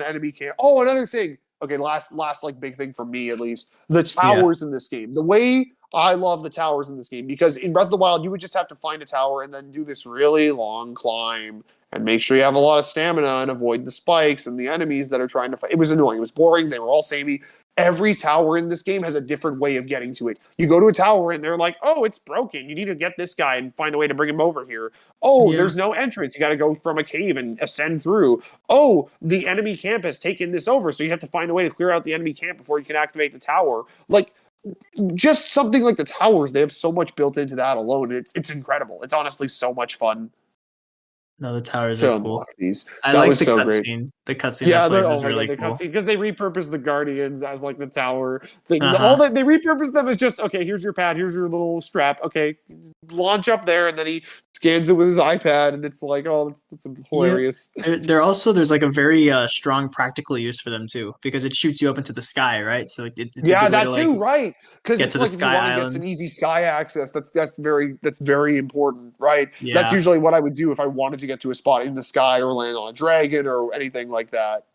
enemy camp. Oh, another thing. Okay, last like big thing for me at least. The Yeah. towers in this game. The way I love the towers in this game because in Breath of the Wild you would just have to find a tower and then do this really long climb and make sure you have a lot of stamina and avoid the spikes and the enemies that are trying to fight. It was annoying. It was boring. They were all samey. Every tower in this game has a different way of getting to it. You go to a tower and they're like, "Oh, it's broken. You need to get this guy and find a way to bring him over here." Oh, Yeah. there's no entrance. You got to go from a cave and ascend through. Oh, the enemy camp has taken this over, so you have to find a way to clear out the enemy camp before you can activate the tower. Like just something like the towers, they have so much built into that alone. It's incredible. It's honestly so much fun No, the towers are to cool. unlock these. I That like was the so great. cutscene. The cutscene that Yeah, plays oh is my god, really the cool. cutscene because they repurposed the guardians as like the tower thing. All Uh-huh. that they repurposed them as just okay. Here's your pad. Here's your little strap. Okay, launch up there, and then he scans it with his iPad, and it's like, oh, that's Yeah. hilarious. There's like a very strong practical use for them too, because it shoots you up into the sky, right? So it's a Yeah, good way to that like too, right? Because get it's to the like if you sky want to get some islands. easy sky access, that's very important, right? That's Yeah. usually what I would do if I wanted to get to a spot in the sky or land on a dragon or anything like that.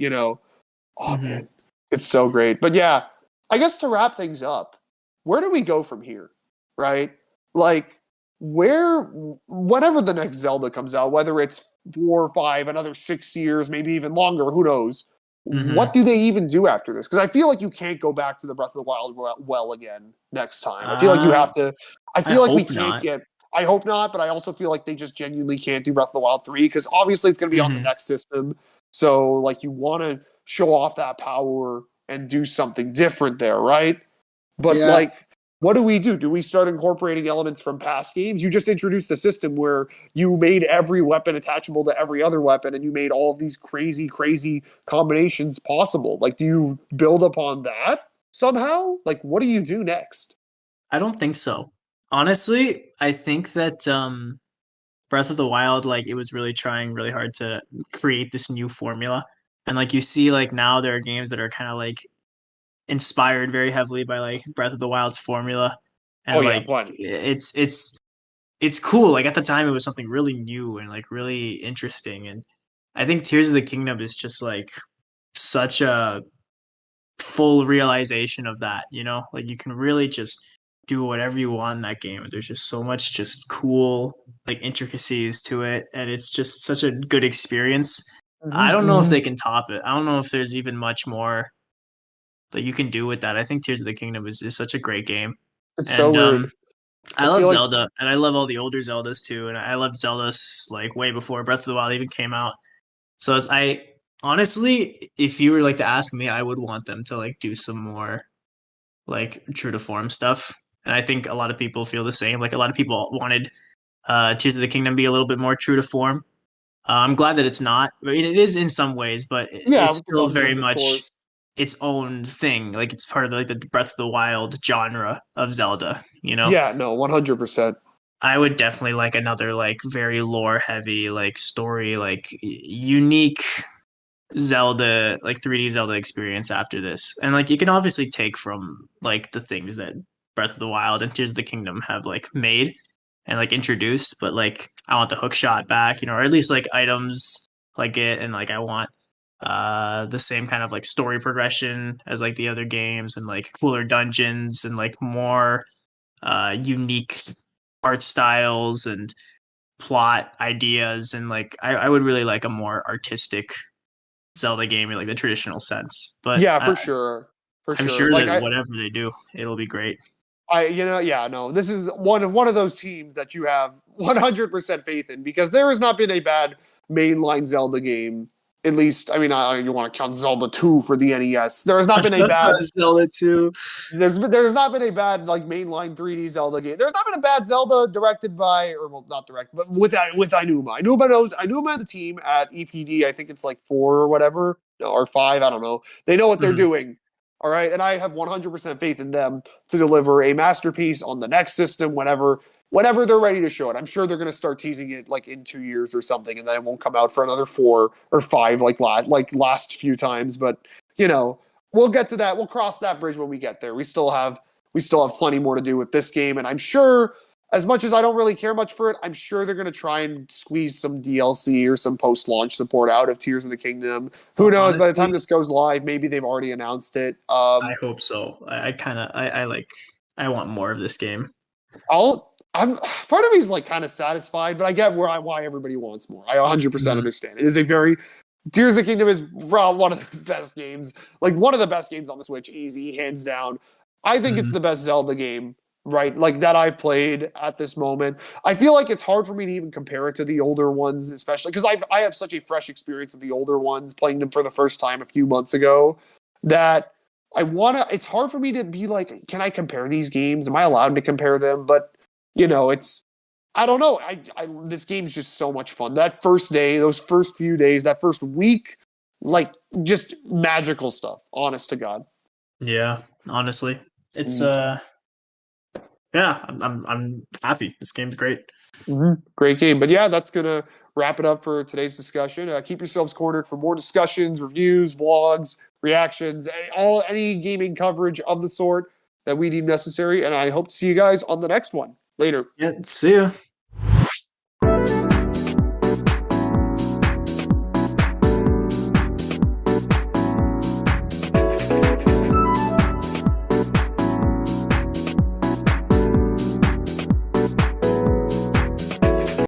Oh Hmm. man, it's so great. But yeah, I guess to wrap things up, where do we go from here? Right? Like where whenever the next Zelda comes out, whether it's 4 or 5, another 6 years, maybe even longer, who knows? Hmm. What do they even do after this? Because I feel like you can't go back to the Breath of the Wild well again next time. I feel like you Uh, have to. I I feel like we hope can't not. get. I hope not, but I also feel like they just genuinely can't do Breath of the Wild 3 because obviously it's going to be on the Hmm. next system. So like you want to show off that power and do something different there, right? But Yeah. like, what do we do? Do we start incorporating elements from past games? You just introduced a system where you made every weapon attachable to every other weapon, and you made all of these crazy, crazy combinations possible. Like, do you build upon that somehow? Like, what do you do next? I don't think so. Honestly, I think that Breath of the Wild, like it was really trying really hard to create this new formula. And like you see, like now there are games that are kind of like inspired very heavily by like Breath of the Wild's formula. Oh And yeah, like plenty. it's cool. Like at the time it was something really new and like really interesting. And I think Tears of the Kingdom is just like such a full realization of that, you know? Like you can really just do whatever you want in that game. There's just so much just cool like intricacies to it and it's just such a good experience. I don't know if they can top it. I don't know if there's even much more that you can do with that. I think Tears of the Kingdom is such a great game. It's so And weird. I I love feel like Zelda and I love all the older Zeldas too. And I loved Zelda's like way before Breath of the Wild even came out. So as I honestly, if you were like to ask me, I would want them to like do some more like true to form stuff. And I think a lot of people feel the same. Like a lot of people wanted Tears of the Kingdom to be a little bit more true to form. I'm glad that it's not. I mean, it is in some ways, but yeah, it's with the still very dungeons, of much course. its own thing. Like it's part of like the Breath of the Wild genre of Zelda. You know, Yeah, no, 100%. I would definitely like another like very lore heavy like story like unique Zelda, like 3D Zelda experience after this. And like you can obviously take from like the things that Breath of the Wild and Tears of the Kingdom have like made and like introduced, but like I want the hook shot back, you know, or at least like items like it and like I want the same kind of like story progression as like the other games and like cooler dungeons and like more unique art styles and plot ideas and like I would really like a more artistic Zelda game in like the traditional sense. But Yeah, for sure. For I'm sure. sure Like that whatever they do, it'll be great. yeah, no, this is one of those teams that you have 100% faith in because there has not been a bad mainline Zelda game. At least, I mean, you want to count Zelda 2 for the NES. There has not been a bad. Zelda 2. There's not been a bad like mainline 3D Zelda game. There's not been a bad Zelda directed by, or well, not directed, but with Inuma. Inuma the team at EPD. I think it's like 4 or whatever, no, or 5. I don't know. They know what they're Mhm. doing. All right, and I have 100% faith in them to deliver a masterpiece on the next system whenever they're ready to show it. I'm sure they're going to start teasing it like in 2 years or something, and then it won't come out for another 4 or 5 like last few times. But you know, we'll get to that. We'll cross that bridge when we get there. We still have plenty more to do with this game, and I'm sure as much as I don't really care much for it, I'm sure they're going to try and squeeze some DLC or some post-launch support out of Tears of the Kingdom. Who knows? By the time Honestly, this goes live, maybe they've already announced it. I hope so. I kind of I like I want more of this game. I'm part of me is like kind of satisfied, but I get why everybody wants more. I 100% Mhm. understand. It is a very Tears of the Kingdom is one of the best games, like one of the best games on the Switch, easy, hands down. I think it's Mhm. the best Zelda game, right? Like that I've played at this moment. I feel like it's hard for me to even compare it to the older ones, especially because I have such a fresh experience with the older ones, playing them for the first time a few months ago, that I wanna. It's hard for me to be like, can I compare these games? Am I allowed to compare them? But it's I don't know. This game's just so much fun. That first day, those first few days, that first week, like just magical stuff. Honest to God. Yeah, honestly. It's Mm. Yeah, I'm happy. This game's great. Great game. But yeah, that's going to wrap it up for today's discussion. Keep yourselves cornered for more discussions, reviews, vlogs, reactions, any gaming coverage of the sort that we deem necessary. And I hope to see you guys on the next one. Later. Yeah, see ya.